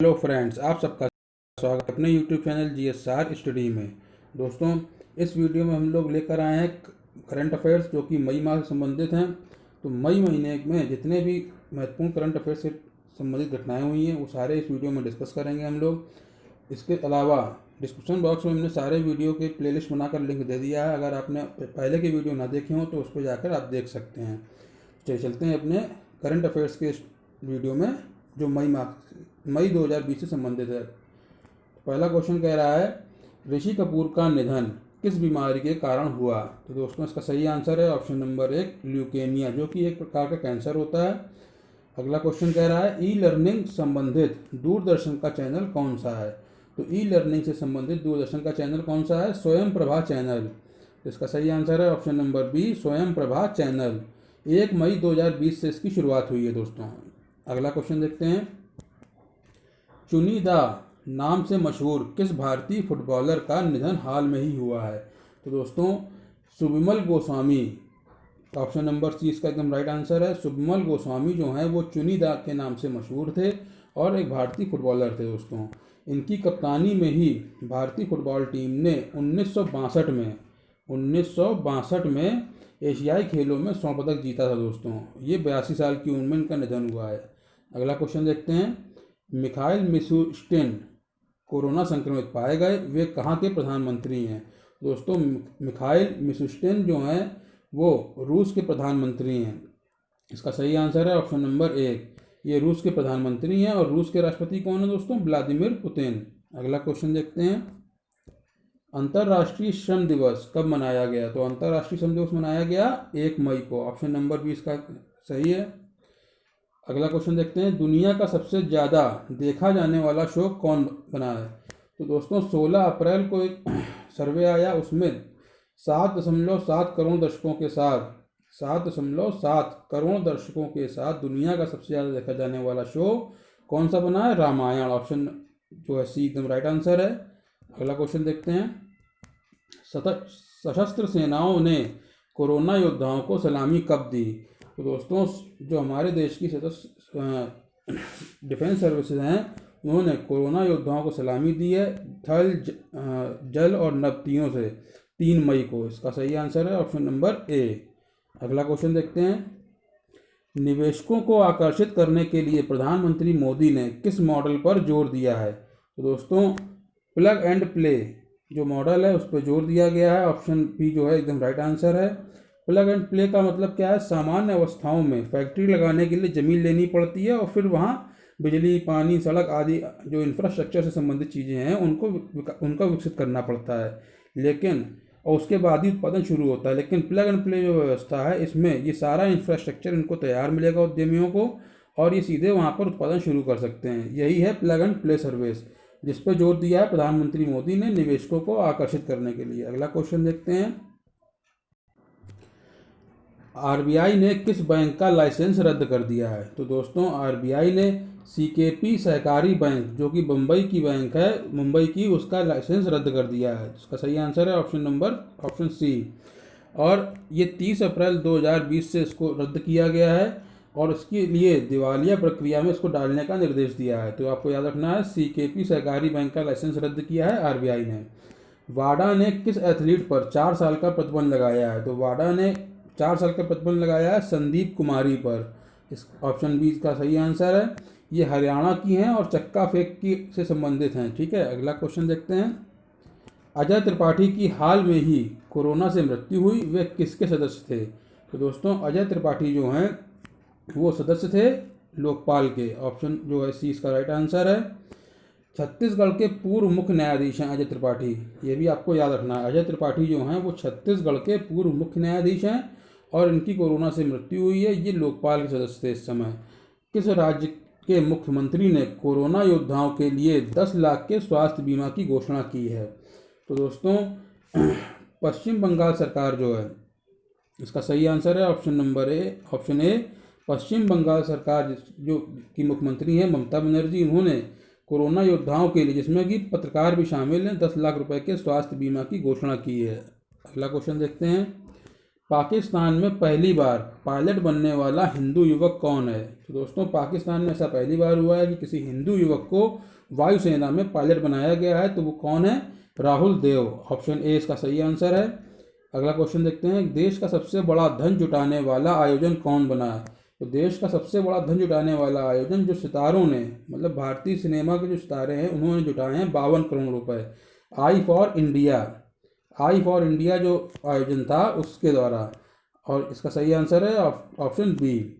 Hello friends, आप सबका स्वागत है अपने यूट्यूब चैनल GSR स्टडी में। दोस्तों, इस वीडियो में हम लोग लेकर आए हैं करंट अफेयर्स जो कि मई माह से संबंधित हैं। तो मई महीने में जितने भी महत्वपूर्ण करंट अफेयर्स से संबंधित घटनाएं हुई हैं वो सारे इस वीडियो में डिस्कस करेंगे हम लोग। इसके अलावा डिस्क्रिप्शन बॉक्स में हमने सारे वीडियो के प्लेलिस्ट बनाकर लिंक दे दिया है। अगर आपने पहले के वीडियो ना देखे हों तो उस पर जाकर आप देख सकते हैं। चलते हैं अपने करंट अफेयर्स के वीडियो में जो मई 2020 से संबंधित है। पहला क्वेश्चन कह रहा है, ऋषि कपूर का निधन किस बीमारी के कारण हुआ? तो दोस्तों, इसका सही आंसर है ऑप्शन नंबर 1, ल्यूकेमिया, जो कि एक प्रकार का कैंसर होता है। अगला क्वेश्चन कह रहा है, ई लर्निंग संबंधित दूरदर्शन का चैनल कौन सा है? तो ई लर्निंग से संबंधित दूरदर्शन का चैनल कौन सा है? स्वयं प्रभा चैनल। इसका सही आंसर है ऑप्शन नंबर बी, स्वयं प्रभा चैनल। 1 मई 2020 से इसकी शुरुआत हुई है दोस्तों। अगला क्वेश्चन देखते हैं, चुनिंदा नाम से मशहूर किस भारतीय फुटबॉलर का निधन हाल में ही हुआ है? तो दोस्तों, Subimal Goswami, option number C इसका एकदम राइट आंसर है। सुबिमल गोस्वामी जो हैं वो चुनिंदा के नाम से मशहूर थे और एक भारतीय फुटबॉलर थे दोस्तों। इनकी कप्तानी में ही भारतीय फुटबॉल टीम ने 1962 में एशियाई खेलों में स्वर्ण पदक जीता था दोस्तों। ये 82 साल की उम्र में इनका निधन हुआ है। अगला क्वेश्चन देखते हैं, मिखाइल मिशुस्टिन कोरोना संक्रमित पाए गए, वे कहाँ के प्रधानमंत्री हैं? दोस्तों, मिखाइल मिशुस्टिन जो हैं वो रूस के प्रधानमंत्री हैं। इसका सही आंसर है ऑप्शन नंबर 1, ये रूस के प्रधानमंत्री हैं। और रूस के राष्ट्रपति कौन है दोस्तों? Vladimir Putin. अगला क्वेश्चन देखते हैं, अंतर्राष्ट्रीय श्रम दिवस कब मनाया गया? तो अंतर्राष्ट्रीय श्रम दिवस मनाया गया 1 मई को। ऑप्शन नंबर 20 का सही है। अगला क्वेश्चन देखते हैं, दुनिया का सबसे ज़्यादा देखा जाने वाला शो कौन बना है? तो दोस्तों, 16 अप्रैल को एक सर्वे आया, उसमें 7.7 करोड़ दर्शकों के साथ 7.7 करोड़ दर्शकों के साथ दुनिया का सबसे ज़्यादा देखा जाने वाला शो कौन सा बना है? रामायण। ऑप्शन जो है सी एकदम राइट आंसर है। अगला क्वेश्चन देखते हैं, सशस्त्र सेनाओं ने कोरोना योद्धाओं को सलामी कब दी? तो दोस्तों, जो हमारे देश की डिफेंस सर्विसेज हैं उन्होंने कोरोना योद्धाओं को सलामी दी है थल, जल और नभ तीनों से 3 मई को। इसका सही आंसर है ऑप्शन नंबर ए। अगला क्वेश्चन देखते हैं, निवेशकों को आकर्षित करने के लिए प्रधानमंत्री मोदी ने किस मॉडल पर जोर दिया है? तो दोस्तों, प्लग एंड प्ले जो मॉडल है उस पर जोर दिया गया है। ऑप्शन बी जो है एकदम राइट आंसर है। प्लग एंड प्ले का मतलब क्या है? सामान्य अवस्थाओं में फैक्ट्री लगाने के लिए ज़मीन लेनी पड़ती है और फिर वहाँ बिजली, पानी, सड़क आदि जो इंफ्रास्ट्रक्चर से संबंधित चीज़ें हैं उनको विकसित करना पड़ता है, लेकिन और उसके बाद ही उत्पादन शुरू होता है। लेकिन प्लग एंड प्ले जो व्यवस्था है इसमें ये सारा इंफ्रास्ट्रक्चर इनको तैयार मिलेगा उद्यमियों को, और ये सीधे वहाँ पर उत्पादन शुरू कर सकते हैं। यही है प्लग एंड प्ले सर्विस, जिस पर जोर दिया है प्रधानमंत्री मोदी ने निवेशकों को आकर्षित करने के लिए। अगला क्वेश्चन देखते हैं, आरबीआई ने किस बैंक का लाइसेंस रद्द कर दिया है? तो दोस्तों, आरबीआई ने सीकेपी सहकारी बैंक जो कि मुंबई की बैंक है, मुंबई की, उसका लाइसेंस रद्द कर दिया है। इसका सही आंसर है ऑप्शन सी। और ये 30 अप्रैल 2020 से इसको रद्द किया गया है और इसके लिए दिवालिया प्रक्रिया में इसको डालने का निर्देश दिया है। तो आपको याद रखना है, सीकेपी सहकारी बैंक का लाइसेंस रद्द किया है आरबीआई ने। वाडा ने किस एथलीट पर 4 साल का प्रतिबंध लगाया है? तो वाडा ने 4 साल का प्रतिबंध लगाया है संदीप कुमारी पर। इस ऑप्शन बी का सही आंसर है। ये हरियाणा की हैं और चक्का फेंक की से संबंधित हैं। ठीक है, अगला क्वेश्चन देखते हैं, अजय त्रिपाठी की हाल में ही कोरोना से मृत्यु हुई, वे किसके सदस्य थे? तो दोस्तों, अजय त्रिपाठी जो हैं वो सदस्य थे लोकपाल के। ऑप्शन जो है सी इसका राइट आंसर है। छत्तीसगढ़ के पूर्व मुख्य न्यायाधीश हैं अजय त्रिपाठी, ये भी आपको याद रखना है। अजय त्रिपाठी जो हैं वो छत्तीसगढ़ के पूर्व मुख्य न्यायाधीश हैं और इनकी कोरोना से मृत्यु हुई है। ये लोकपाल के सदस्य थे इस समय। किस राज्य के मुख्यमंत्री ने कोरोना योद्धाओं के लिए 10 लाख के स्वास्थ्य बीमा की घोषणा की है? तो दोस्तों, पश्चिम बंगाल सरकार जो है, इसका सही आंसर है ऑप्शन ए। पश्चिम बंगाल सरकार जो की मुख्यमंत्री हैं ममता बनर्जी, इन्होंने कोरोना योद्धाओं के लिए, जिसमें कि पत्रकार भी शामिल हैं, 10 लाख रुपए के स्वास्थ्य बीमा की घोषणा की है। अगला क्वेश्चन देखते हैं, पाकिस्तान में पहली बार पायलट बनने वाला हिंदू युवक कौन है? तो दोस्तों पाकिस्तान में ऐसा पहली बार हुआ है कि किसी हिंदू युवक को वायुसेना में पायलट बनाया गया है, तो वो कौन है? राहुल देव। ऑप्शन ए इसका सही आंसर है। अगला क्वेश्चन देखते हैं, देश का सबसे बड़ा धन जुटाने वाला आयोजन कौन बना है? तो देश का सबसे बड़ा धन जुटाने वाला आयोजन जो सितारों ने, मतलब भारतीय सिनेमा के जो सितारे हैं उन्होंने जुटाए हैं 52 करोड़ रुपए। आई फॉर इंडिया जो आयोजन था उसके द्वारा। और इसका सही आंसर है ऑप्शन बी।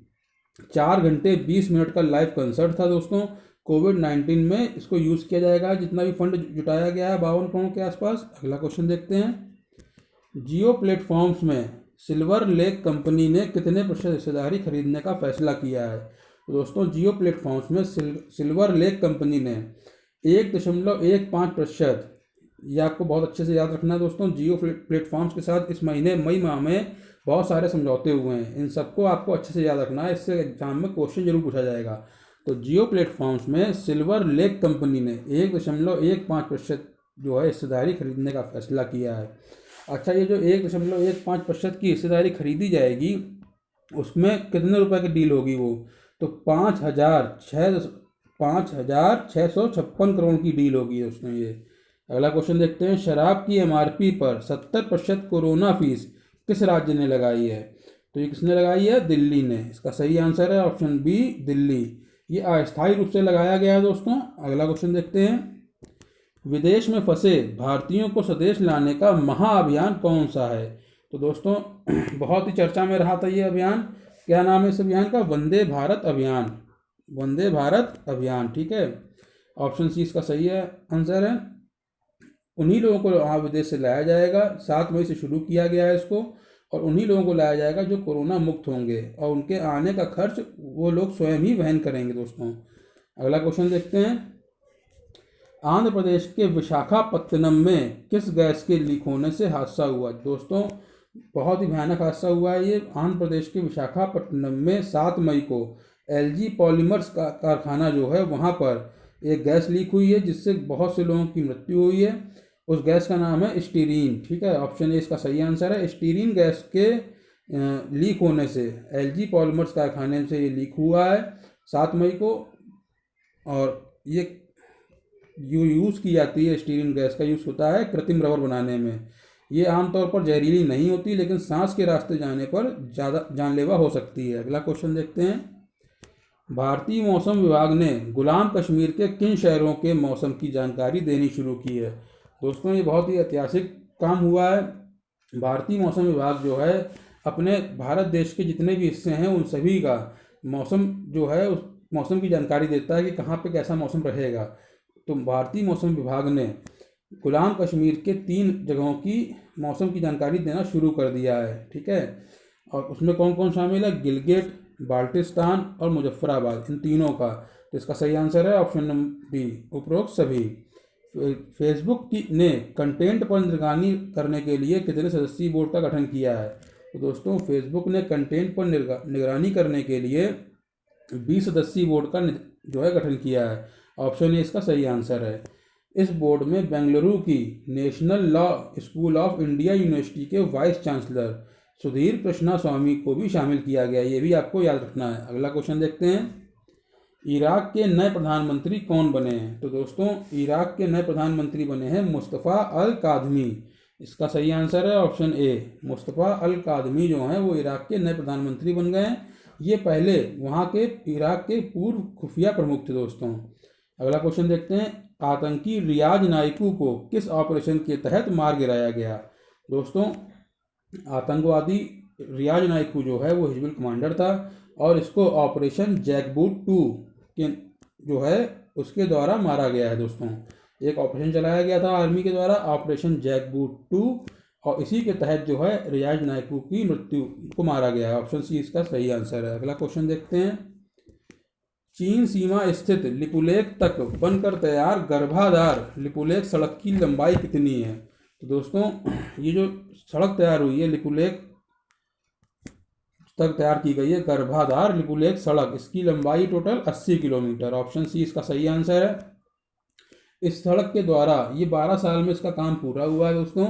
4 घंटे 20 मिनट का लाइव कंसर्ट था दोस्तों। कोविड-19 में इसको यूज़ किया जाएगा, जितना भी फंड जुटाया गया है 52 करोड़ के आसपास। अगला क्वेश्चन देखते हैं, जियो प्लेटफॉर्म्स में सिल्वर लेक कंपनी ने कितने प्रतिशत हिस्सेदारी खरीदने का फैसला किया है? तो दोस्तों जियो प्लेटफॉर्म्स में सिल्वर लेक कंपनी ने 1.15%, ये आपको बहुत अच्छे से याद रखना है दोस्तों। जियो प्लेटफॉर्म्स के साथ इस महीने मई माह में बहुत सारे समझौते हुए हैं, इन सबको आपको अच्छे से याद रखना है, इससे एग्जाम में क्वेश्चन जरूर पूछा जाएगा। तो जियो प्लेटफॉर्म्स में सिल्वर लेक कंपनी ने 1.15% जो है हिस्सेदारी खरीदने का फैसला किया है। अच्छा, ये जो 1.15% की हिस्सेदारी खरीदी जाएगी उसमें कितने रुपए की डील होगी वो? तो 5,656 करोड़ की डील होगी उसमें ये। अगला क्वेश्चन देखते हैं, शराब की एमआरपी पर 70% कोरोना फीस किस राज्य ने लगाई है? तो ये किसने लगाई है? दिल्ली ने। इसका सही आंसर है ऑप्शन बी, दिल्ली। ये अस्थायी रूप से लगाया गया है दोस्तों। अगला क्वेश्चन देखते हैं, विदेश में फंसे भारतीयों को स्वदेश लाने का महाअभियान कौन सा है? तो दोस्तों बहुत ही चर्चा में रहा था ये अभियान। क्या नाम है इस अभियान का? वंदे भारत अभियान। वंदे भारत अभियान, ठीक है। ऑप्शन सी इसका सही है आंसर है। उन्हीं लोगों को वहाँ विदेश से लाया जाएगा, 7 मई से शुरू किया गया है इसको, और उन्हीं लोगों को लाया जाएगा जो कोरोना मुक्त होंगे, और उनके आने का खर्च वो लोग स्वयं ही वहन करेंगे दोस्तों। अगला क्वेश्चन देखते हैं, आंध्र प्रदेश के विशाखापत्तनम में किस गैस के लीक होने से हादसा हुआ? दोस्तों बहुत ही भयानक हादसा हुआ है ये। आंध्र प्रदेश के विशाखापट्टनम में 7 मई को एलजी पॉलीमर्स का कारखाना जो है वहाँ पर एक गैस लीक हुई है, जिससे बहुत से लोगों की मृत्यु हुई है। उस गैस का नाम है स्टीरीन, ठीक है। ऑप्शन ए इसका सही आंसर है। स्टीरीन गैस के लीक होने से एलजी पॉलीमर्स कारखाने से ये लीक हुआ है 7 मई को। और ये यूज़ की जाती है, स्टीरीन गैस का यूज़ होता है कृत्रिम रबर बनाने में। ये आमतौर पर जहरीली नहीं होती, लेकिन सांस के रास्ते जाने पर ज़्यादा जानलेवा हो सकती है। अगला क्वेश्चन देखते हैं, भारतीय मौसम विभाग ने गुलाम कश्मीर के किन शहरों के मौसम की जानकारी देनी शुरू की है? दोस्तों ये बहुत ही ऐतिहासिक काम हुआ है। भारतीय मौसम विभाग जो है अपने भारत देश के जितने भी हिस्से हैं उन सभी का मौसम जो है उस मौसम की जानकारी देता है कि कहाँ पे कैसा मौसम रहेगा। तो भारतीय मौसम विभाग ने गुलाम कश्मीर के 3 जगहों की मौसम की जानकारी देना शुरू कर दिया है, ठीक है। और उसमें कौन कौन शामिल है? गिलगिट, बाल्टिस्तान और मुजफ्फराबाद, इन तीनों का। तो इसका सही आंसर है ऑप्शन नंबर बी, उपरोक्त सभी। फेसबुक की ने कंटेंट पर निगरानी करने के लिए कितने सदस्यीय बोर्ड का गठन किया है? तो दोस्तों फेसबुक ने कंटेंट पर निगरानी करने के लिए 20 सदस्यीय बोर्ड का जो है गठन किया है। ऑप्शन ए इसका सही आंसर है। इस बोर्ड में बेंगलुरु की national law school of India university के वाइस चांसलर सुधीर कृष्णा स्वामी को भी शामिल किया गया, ये भी आपको याद रखना है। अगला क्वेश्चन देखते हैं, इराक के नए प्रधानमंत्री कौन बने हैं? तो दोस्तों इराक के नए प्रधानमंत्री बने हैं मुस्तफ़ा अल कादमी। इसका सही आंसर है ऑप्शन ए, मुस्तफ़ा अल कादमी जो हैं वो इराक के नए प्रधानमंत्री बन गए हैं। ये पहले वहाँ के इराक के पूर्व खुफिया प्रमुख थे दोस्तों। अगला क्वेश्चन देखते हैं, आतंकी रियाज नाइकू को किस ऑपरेशन के तहत मार गिराया गया? दोस्तों आतंकवादी रियाज नाइकू जो है वो हिजबुल कमांडर था, और इसको ऑपरेशन जैकबूट 2 के जो है उसके द्वारा मारा गया है दोस्तों। एक ऑपरेशन चलाया गया था आर्मी के द्वारा, ऑपरेशन जैकबूट 2, और इसी के तहत जो है रियाज नाइकू की मृत्यु को मारा गया है। ऑप्शन सी इसका सही आंसर है। अगला क्वेश्चन देखते हैं, चीन सीमा स्थित लिपुलेख तक बनकर तैयार गर्भाधार लिपुलेख सड़क की लंबाई कितनी है? तो दोस्तों ये जो सड़क तैयार हुई है लिपुलेख तक तैयार की गई है गर्भाधार लिपुलेख सड़क, इसकी लंबाई टोटल 80 किलोमीटर। ऑप्शन सी इसका सही आंसर है। इस सड़क के द्वारा ये 12 साल में इसका काम पूरा हुआ है दोस्तों,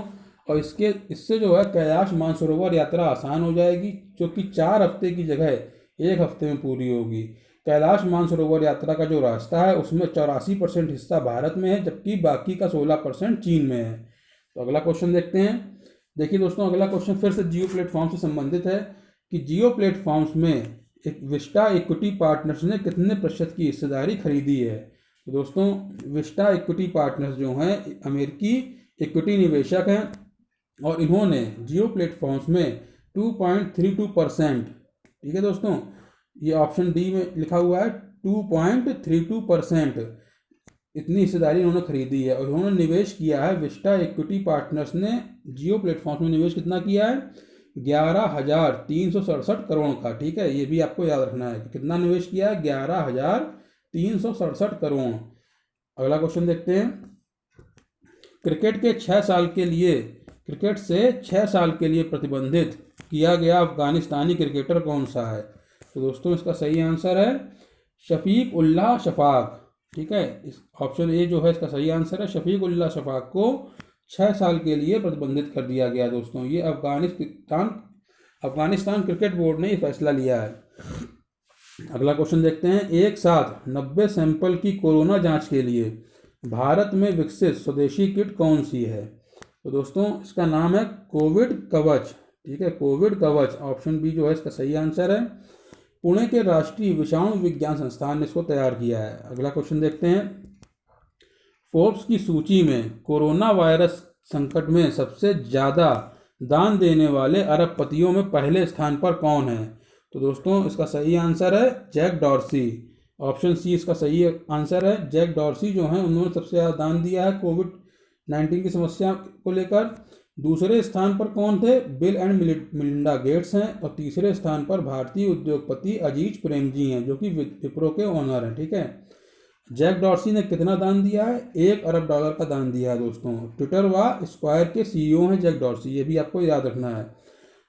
और इससे जो है कैलाश मानसरोवर यात्रा आसान हो जाएगी, जो कि 4 हफ्ते की जगह 1 हफ्ते में पूरी होगी। कैलाश मानसरोवर यात्रा का जो रास्ता है उसमें 84% हिस्सा भारत में है, जबकि बाकी का 16% चीन में है। तो अगला क्वेश्चन देखते हैं। देखिए दोस्तों, अगला क्वेश्चन फिर से जियो प्लेटफॉर्म से संबंधित है कि जियो प्लेटफॉर्म्स में एक विस्टा इक्विटी पार्टनर्स ने कितने प्रतिशत की हिस्सेदारी खरीदी है। तो दोस्तों, विस्टा इक्विटी पार्टनर्स जो हैं अमेरिकी इक्विटी निवेशक हैं और इन्होंने जियो प्लेटफॉर्म्स में 2.32%, ठीक है दोस्तों, ये ऑप्शन डी में लिखा हुआ है 2.32%, इतनी हिस्सेदारी इन्होंने खरीदी है। और इन्होंने निवेश किया है, विस्टा इक्विटी पार्टनर्स ने जियो प्लेटफॉर्म में निवेश कितना किया है, 11,367 करोड़ का। ठीक है, ये भी आपको याद रखना है कि कितना निवेश किया है, 11,367 करोड़। अगला क्वेश्चन देखते हैं। क्रिकेट से 6 साल के लिए प्रतिबंधित किया गया अफगानिस्तानी क्रिकेटर कौन सा है। तो दोस्तों, इसका सही आंसर है शफीक उल्लाह शफाक। ठीक है, इस ऑप्शन ए जो है इसका सही आंसर है। शफीक उल्लाह शफाक को 6 साल के लिए प्रतिबंधित कर दिया गया दोस्तों। ये अफगानिस्तान क्रिकेट बोर्ड ने ये फैसला लिया है। अगला क्वेश्चन देखते हैं। एक साथ 90 सैंपल की कोरोना जांच के लिए भारत में विकसित स्वदेशी किट कौन सी है। तो दोस्तों, इसका नाम है कोविड कवच। ठीक है, कोविड कवच, ऑप्शन बी जो है इसका सही आंसर है। पुणे के राष्ट्रीय विषाणु विज्ञान संस्थान ने इसको तैयार किया है। अगला क्वेश्चन देखते हैं। फोर्ब्स की सूची में कोरोना वायरस संकट में सबसे ज़्यादा दान देने वाले अरबपतियों में पहले स्थान पर कौन है। तो दोस्तों, इसका सही आंसर है जैक डॉर्सी। ऑप्शन सी इसका सही आंसर है। जैक डॉर्सी जो हैं उन्होंने सबसे ज़्यादा दान दिया है कोविड-19 की समस्या को लेकर। दूसरे स्थान पर कौन थे, बिल एंड मिलिंडा गेट्स हैं। और तीसरे स्थान पर भारतीय उद्योगपति अजीज प्रेमजी हैं, जो कि विप्रो के ओनर हैं। ठीक है, जैक डॉर्सी ने कितना दान दिया है, $1 अरब का दान दिया है दोस्तों। ट्विटर व स्क्वायर के सीईओ हैं जैक डॉर्सी, ये भी आपको याद रखना है।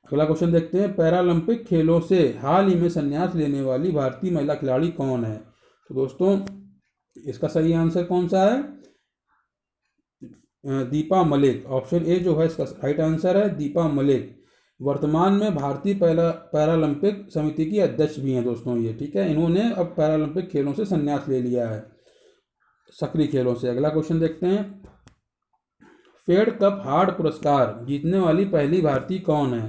अगला क्वेश्चन देखते हैं। पैरालंपिक खेलों से हाल ही में संन्यास लेने वाली भारतीय महिला खिलाड़ी कौन है। तो दोस्तों, इसका सही आंसर कौन सा है, दीपा मलिक। ऑप्शन ए जो है इसका राइट आंसर है, दीपा मलिक। वर्तमान में भारतीय पैरालंपिक समिति की अध्यक्ष भी हैं दोस्तों ये। ठीक है, इन्होंने अब पैरालंपिक खेलों से संन्यास ले लिया है, सक्रिय खेलों से। अगला क्वेश्चन देखते हैं। फेड कप हार्ड पुरस्कार जीतने वाली पहली भारतीय कौन है।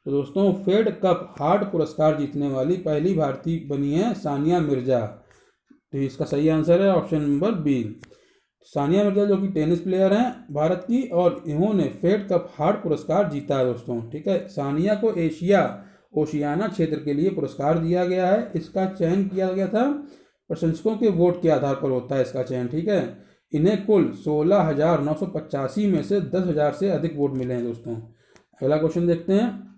तो दोस्तों, फेड कप हार्ड पुरस्कार जीतने वाली पहली भारतीय बनी है सानिया मिर्जा। तो इसका सही आंसर है option number B. Sania Mirza जो कि टेनिस प्लेयर हैं भारत की, और इन्होंने फेड कप हार्ड पुरस्कार जीता है दोस्तों। ठीक है, सानिया को ओशियाना क्षेत्र के लिए पुरस्कार दिया गया है। इसका चयन किया गया था, प्रशंसकों के वोट के आधार पर होता है इसका चयन। ठीक है, इन्हें कुल 16,985 में से 10,000 से अधिक वोट मिले हैं दोस्तों। अगला क्वेश्चन देखते हैं।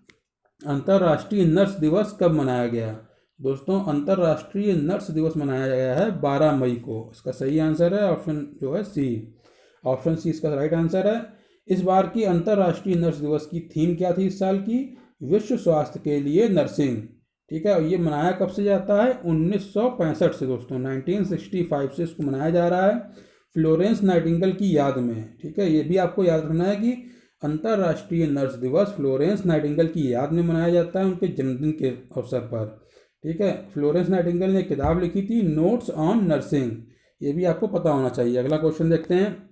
अंतर्राष्ट्रीय नर्स दिवस कब मनाया गया। दोस्तों, अंतर्राष्ट्रीय नर्स दिवस मनाया गया है 12 मई को। इसका सही आंसर है ऑप्शन जो है सी। ऑप्शन सी इसका राइट आंसर है। इस बार की अंतर्राष्ट्रीय नर्स दिवस की थीम क्या थी इस साल की, विश्व स्वास्थ्य के लिए नर्सिंग। ठीक है, और ये मनाया कब से जाता है, 1965 से दोस्तों, 1965 से इसको मनाया जा रहा है फ्लोरेंस नाइटिंगेल की याद में। ठीक है, ये भी आपको याद रखना है कि अंतर्राष्ट्रीय नर्स दिवस फ्लोरेंस नाइटिंगेल की याद में मनाया जाता है, उनके जन्मदिन के अवसर पर। ठीक है, फ्लोरेंस नाइटिंगेल ने किताब लिखी थी नोट्स ऑन नर्सिंग, ये भी आपको पता होना चाहिए। अगला क्वेश्चन देखते हैं।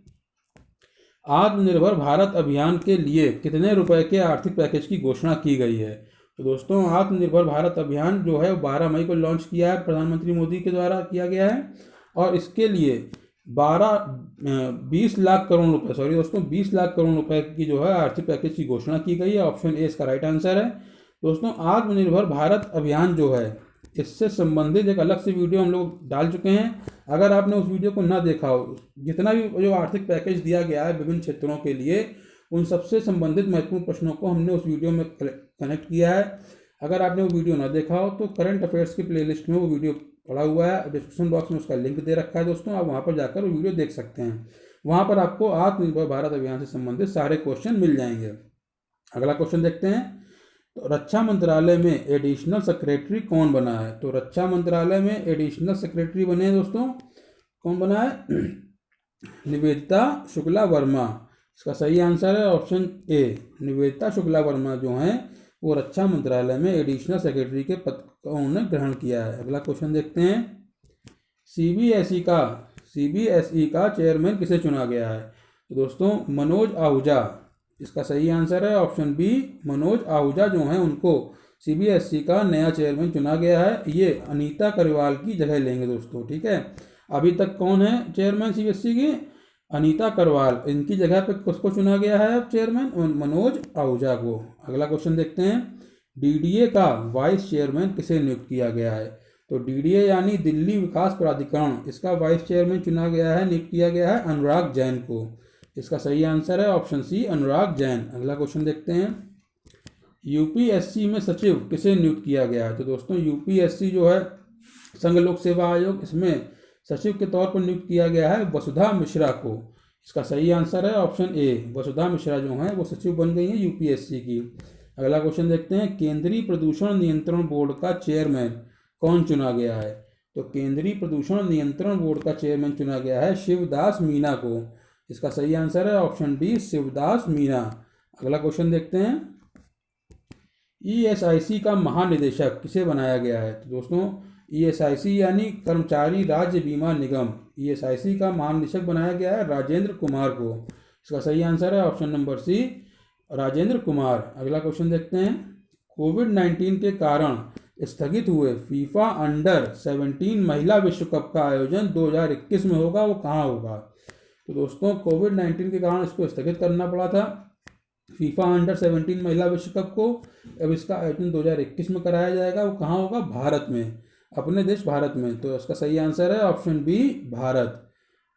आत्मनिर्भर भारत अभियान के लिए कितने रुपए के आर्थिक पैकेज की घोषणा की गई है। तो दोस्तों, आत्मनिर्भर भारत अभियान जो है 12 मई को लॉन्च किया है, प्रधानमंत्री मोदी के द्वारा किया गया है। और इसके लिए 20 लाख करोड़ रुपए, सॉरी दोस्तों, 20 लाख करोड़ रुपए की जो है आर्थिक पैकेज की घोषणा की गई है। ऑप्शन ए इसका राइट आंसर है। दोस्तों, आत्मनिर्भर भारत अभियान जो है इससे संबंधित एक अलग से वीडियो हम लोग डाल चुके हैं। अगर आपने उस वीडियो को ना देखा हो, जितना भी जो आर्थिक पैकेज दिया गया है विभिन्न क्षेत्रों के लिए, उन सबसे संबंधित महत्वपूर्ण प्रश्नों को हमने उस वीडियो में कनेक्ट किया है। अगर आपने वो वीडियो ना देखा हो तो करंट अफेयर्स की प्लेलिस्ट में वो वीडियो पड़ा हुआ है, डिस्क्रिप्शन बॉक्स में उसका लिंक दे रखा है दोस्तों, आप वहाँ पर जाकर वो वीडियो देख सकते हैं। वहाँ पर आपको आत्मनिर्भर भारत अभियान से संबंधित सारे क्वेश्चन मिल जाएंगे। अगला क्वेश्चन देखते हैं। तो रक्षा मंत्रालय में एडिशनल सेक्रेटरी कौन बना है। तो रक्षा मंत्रालय में एडिशनल सेक्रेटरी बने हैं दोस्तों, कौन बना है, निवेदिता शुक्ला वर्मा। इसका सही आंसर है ऑप्शन ए। निवेदिता शुक्ला वर्मा जो हैं वो रक्षा मंत्रालय में एडिशनल सेक्रेटरी के पद को उन्होंने ग्रहण किया है। अगला क्वेश्चन देखते हैं। सीबीएसई का चेयरमैन किसे चुना गया है? तो दोस्तों मनोज आहूजा, इसका सही आंसर है ऑप्शन बी। मनोज आहूजा जो हैं उनको सीबीएसई का नया चेयरमैन चुना गया है। ये अनीता करवाल की जगह लेंगे दोस्तों, ठीक है। अभी तक कौन है चेयरमैन सीबीएसई की? अनीता करवाल। इनकी जगह पे किसको चुना गया है अब चेयरमैन? मनोज आहूजा को। अगला क्वेश्चन देखते हैं। डीडीए का वाइस चेयरमैन किसे नियुक्त किया गया है? तो डीडीए यानी दिल्ली विकास प्राधिकरण, इसका वाइस चेयरमैन चुना गया है, नियुक्त किया गया है अनुराग जैन को। इसका सही आंसर है ऑप्शन सी, अनुराग जैन। अगला क्वेश्चन देखते हैं। यूपीएससी में सचिव किसे नियुक्त किया गया है? तो दोस्तों यूपीएससी जो है संघ लोक सेवा आयोग, इसमें सचिव के तौर पर नियुक्त किया गया है वसुधा मिश्रा को। इसका सही आंसर है ऑप्शन ए। वसुधा मिश्रा जो हैं वो सचिव बन गई हैं यूपीएससी की। अगला क्वेश्चन देखते हैं। केंद्रीय प्रदूषण नियंत्रण बोर्ड का चेयरमैन कौन चुना गया है? तो केंद्रीय प्रदूषण नियंत्रण बोर्ड का चेयरमैन चुना गया है शिवदास मीना को। इसका सही आंसर है ऑप्शन डी, शिवदास मीना। अगला क्वेश्चन देखते हैं। ईएसआईसी का महानिदेशक किसे बनाया गया है? तो दोस्तों ईएसआईसी यानी कर्मचारी राज्य बीमा निगम, ईएसआईसी का महानिदेशक बनाया गया है राजेंद्र कुमार को। इसका सही आंसर है option number C, Rajendra Kumar. अगला क्वेश्चन देखते हैं। कोविड-19 के कारण स्थगित हुए फीफा अंडर 17 महिला विश्व कप का आयोजन 2021 में होगा, वो कहाँ होगा? तो दोस्तों कोविड-19 के कारण इसको स्थगित करना पड़ा था, फीफा अंडर 17 महिला विश्व कप को। अब इसका आयोजन 2021 में कराया जाएगा, वो कहाँ होगा? भारत में, अपने देश भारत में। तो इसका सही आंसर है ऑप्शन बी, भारत,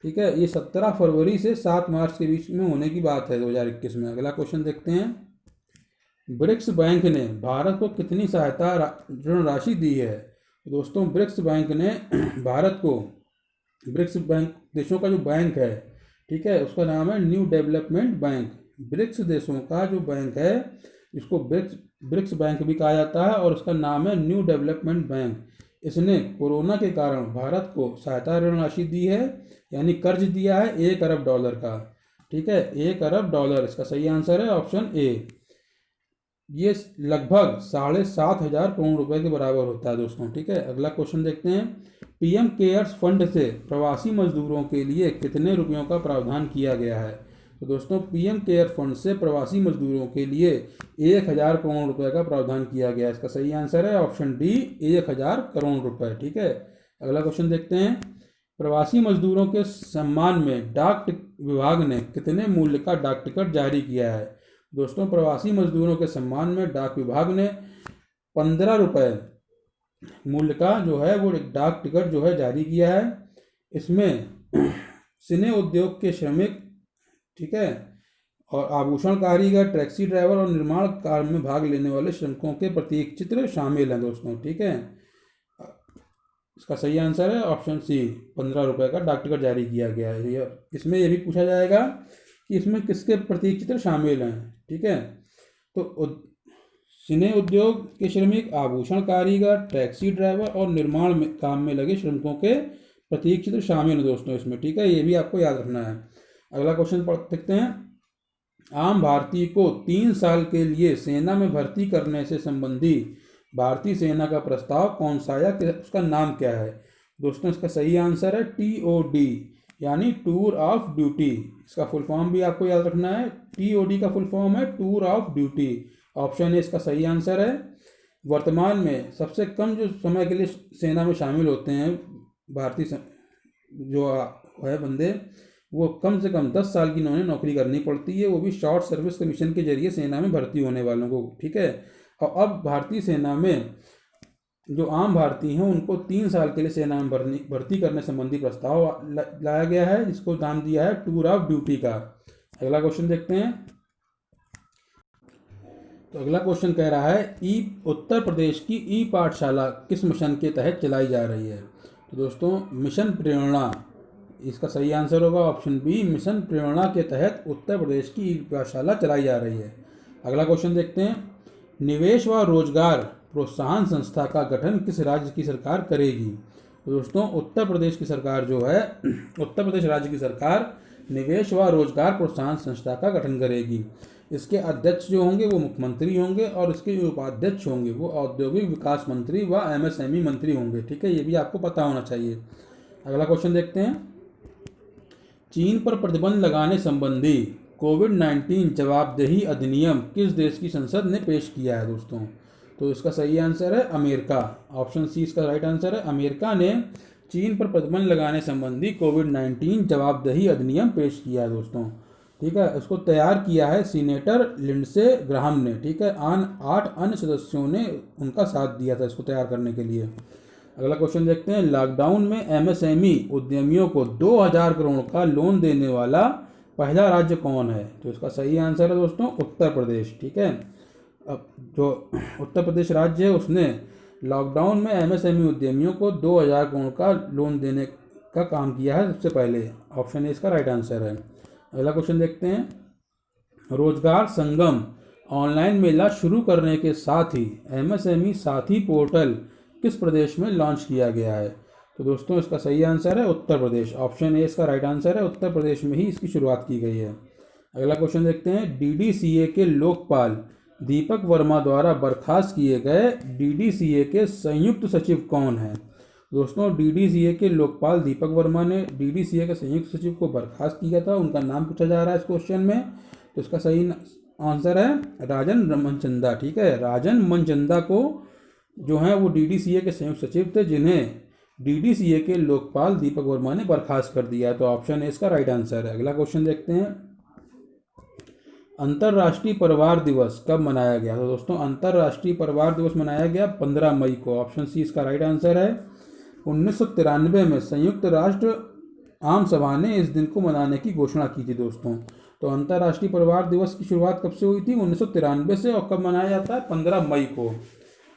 ठीक है। ये 17 फरवरी से 7 मार्च के बीच में होने की बात है 2021 में। अगला क्वेश्चन देखते हैं। ब्रिक्स बैंक ने भारत को कितनी सहायता ऋण राशि दी है? तो दोस्तों ब्रिक्स बैंक ने भारत को, ब्रिक्स बैंक देशों का जो बैंक है, ठीक है, उसका नाम है न्यू डेवलपमेंट बैंक। ब्रिक्स देशों का जो बैंक है इसको ब्रिक्स बैंक भी कहा जाता है और उसका नाम है न्यू डेवलपमेंट बैंक। इसने कोरोना के कारण भारत को सहायता ऋण राशि दी है, यानी कर्ज दिया है $1 अरब का, ठीक है, $1 अरब। इसका सही आंसर है ऑप्शन ए। ये लगभग 7,500 करोड़ रुपए के बराबर होता है दोस्तों, ठीक है। अगला क्वेश्चन देखते हैं। पीएम केयर्स फंड से प्रवासी मजदूरों के लिए कितने रुपयों का प्रावधान किया गया है? तो दोस्तों पीएम केयर फंड से प्रवासी मजदूरों के लिए 1,000 करोड़ रुपए का प्रावधान किया गया है। इसका सही आंसर है ऑप्शन डी, 1,000 करोड़ रुपए, ठीक है। अगला क्वेश्चन देखते हैं। प्रवासी मजदूरों के सम्मान में डाक विभाग ने कितने मूल्य का डाक टिकट जारी किया है? दोस्तों प्रवासी मजदूरों के सम्मान में डाक विभाग ने 15 रुपये मूल्य का जो है वो एक डाक टिकट जो है जारी किया है। इसमें सिने उद्योग के श्रमिक, ठीक है, और आभूषण कारीगर, टैक्सी ड्राइवर और निर्माण कार्य में भाग लेने वाले श्रमिकों के प्रतीक चित्र शामिल हैं दोस्तों, ठीक है। इसका सही आंसर है ऑप्शन सी, 15 रुपये का डाक टिकट जारी किया गया है। इसमें यह भी पूछा जाएगा कि इसमें किसके प्रतीक चित्र शामिल हैं, ठीक है। तो सिने उद्योग के श्रमिक, आभूषण कारीगर, टैक्सी ड्राइवर और निर्माण में काम में लगे श्रमिकों के प्रतीक चित्र शामिल हैं दोस्तों इसमें, ठीक है। ये भी आपको याद रखना है। अगला क्वेश्चन पढ़ सकते हैं। आम भारतीय को 3 साल के लिए सेना में भर्ती करने से संबंधी भारतीय सेना का प्रस्ताव कौन सा आया, उसका नाम क्या है? दोस्तों इसका सही आंसर है TOD, यानी टूर ऑफ ड्यूटी। इसका फुल फॉर्म भी आपको याद रखना है। TOD का फुल फॉर्म है tour of duty. Option A इसका सही आंसर है। वर्तमान में सबसे कम जो समय के लिए सेना में शामिल होते हैं भारतीय जो है बंदे, वो कम से कम 10 साल की इन्होंने नौकरी करनी पड़ती है, वो भी शॉर्ट सर्विस कमीशन के जरिए सेना में भर्ती होने वालों को, ठीक है। और अब भारतीय सेना में जो आम भारतीय हैं उनको 3 साल के लिए सेना में भर्ती करने संबंधी प्रस्ताव लाया गया है, जिसको नाम दिया है टूर ऑफ ड्यूटी का। अगला क्वेश्चन देखते हैं। तो अगला क्वेश्चन कह रहा है उत्तर प्रदेश की ई पाठशाला किस मिशन के तहत चलाई जा रही है? तो दोस्तों मिशन प्रेरणा, इसका सही आंसर होगा ऑप्शन बी, मिशन प्रेरणा के तहत उत्तर प्रदेश की ई पाठशाला चलाई जा रही है। अगला क्वेश्चन देखते हैं। निवेश व रोजगार प्रोत्साहन संस्था का गठन किस राज्य की सरकार करेगी? तो दोस्तों उत्तर प्रदेश की सरकार जो है, उत्तर प्रदेश राज्य की सरकार निवेश व रोजगार प्रोत्साहन संस्था का गठन करेगी। इसके अध्यक्ष जो होंगे वो मुख्यमंत्री होंगे और इसके जो उपाध्यक्ष होंगे वो औद्योगिक विकास मंत्री व एमएसएमई मंत्री होंगे। ठीक है, ये भी आपको पता होना चाहिए। अगला क्वेश्चन देखते हैं। चीन पर प्रतिबंध लगाने संबंधी कोविड-19 जवाबदेही अधिनियम किस देश की संसद ने पेश किया है दोस्तों? तो इसका सही आंसर है अमेरिका। ऑप्शन सी इसका राइट आंसर है। अमेरिका ने चीन पर प्रतिबंध लगाने संबंधी कोविड-19 जवाबदेही अधिनियम पेश किया है दोस्तों। ठीक है, इसको तैयार किया है सीनेटर लिंडसे ग्राहम ने। ठीक है, 8 अन्य सदस्यों ने उनका साथ दिया था इसको तैयार करने के लिए। अगला क्वेश्चन देखते हैं। लॉकडाउन में एमएसएमई उद्यमियों को 2000 करोड़ का लोन देने वाला पहला राज्य कौन है? तो इसका सही आंसर है दोस्तों उत्तर प्रदेश। ठीक है, अब जो उत्तर प्रदेश राज्य है उसने लॉकडाउन में एमएसएमई उद्यमियों को 2000 करोड़ का लोन देने का काम किया है सबसे पहले। ऑप्शन ए इसका राइट आंसर है। अगला क्वेश्चन देखते हैं। रोजगार संगम ऑनलाइन मेला शुरू करने के साथ ही एमएसएमई साथी पोर्टल किस प्रदेश में लॉन्च किया गया है? तो दोस्तों इसका सही आंसर है उत्तर प्रदेश। ऑप्शन ए इसका राइट आंसर है। उत्तर प्रदेश में ही इसकी शुरुआत की गई है। अगला क्वेश्चन देखते हैं। डीडीसीए के लोकपाल दीपक वर्मा द्वारा बर्खास्त किए गए डीडीसीए के संयुक्त सचिव कौन हैं? दोस्तों डीडीसीए के लोकपाल दीपक वर्मा ने डीडीसीए के संयुक्त सचिव को बर्खास्त किया था, उनका नाम पूछा जा रहा है इस क्वेश्चन में। तो इसका सही आंसर है राजन मनचंदा। ठीक है, राजन मनचंदा को जो है वो डीडीसीए के संयुक्त सचिव थे, जिन्हें डीडीसीए के लोकपाल दीपक वर्मा ने बर्खास्त कर दिया। तो ऑप्शन ए इसका राइट आंसर है। अगला क्वेश्चन देखते हैं। अंतर्राष्ट्रीय परिवार दिवस कब मनाया गया? तो दोस्तों अंतर्राष्ट्रीय परिवार दिवस मनाया गया 15 मई को। ऑप्शन सी इसका राइट आंसर है। 1993 में संयुक्त राष्ट्र आम सभा ने इस दिन को मनाने की घोषणा की थी दोस्तों। तो अंतर्राष्ट्रीय परिवार दिवस की शुरुआत कब से हुई थी? 1993 से, और कब मनाया जाता है? 15 मई को।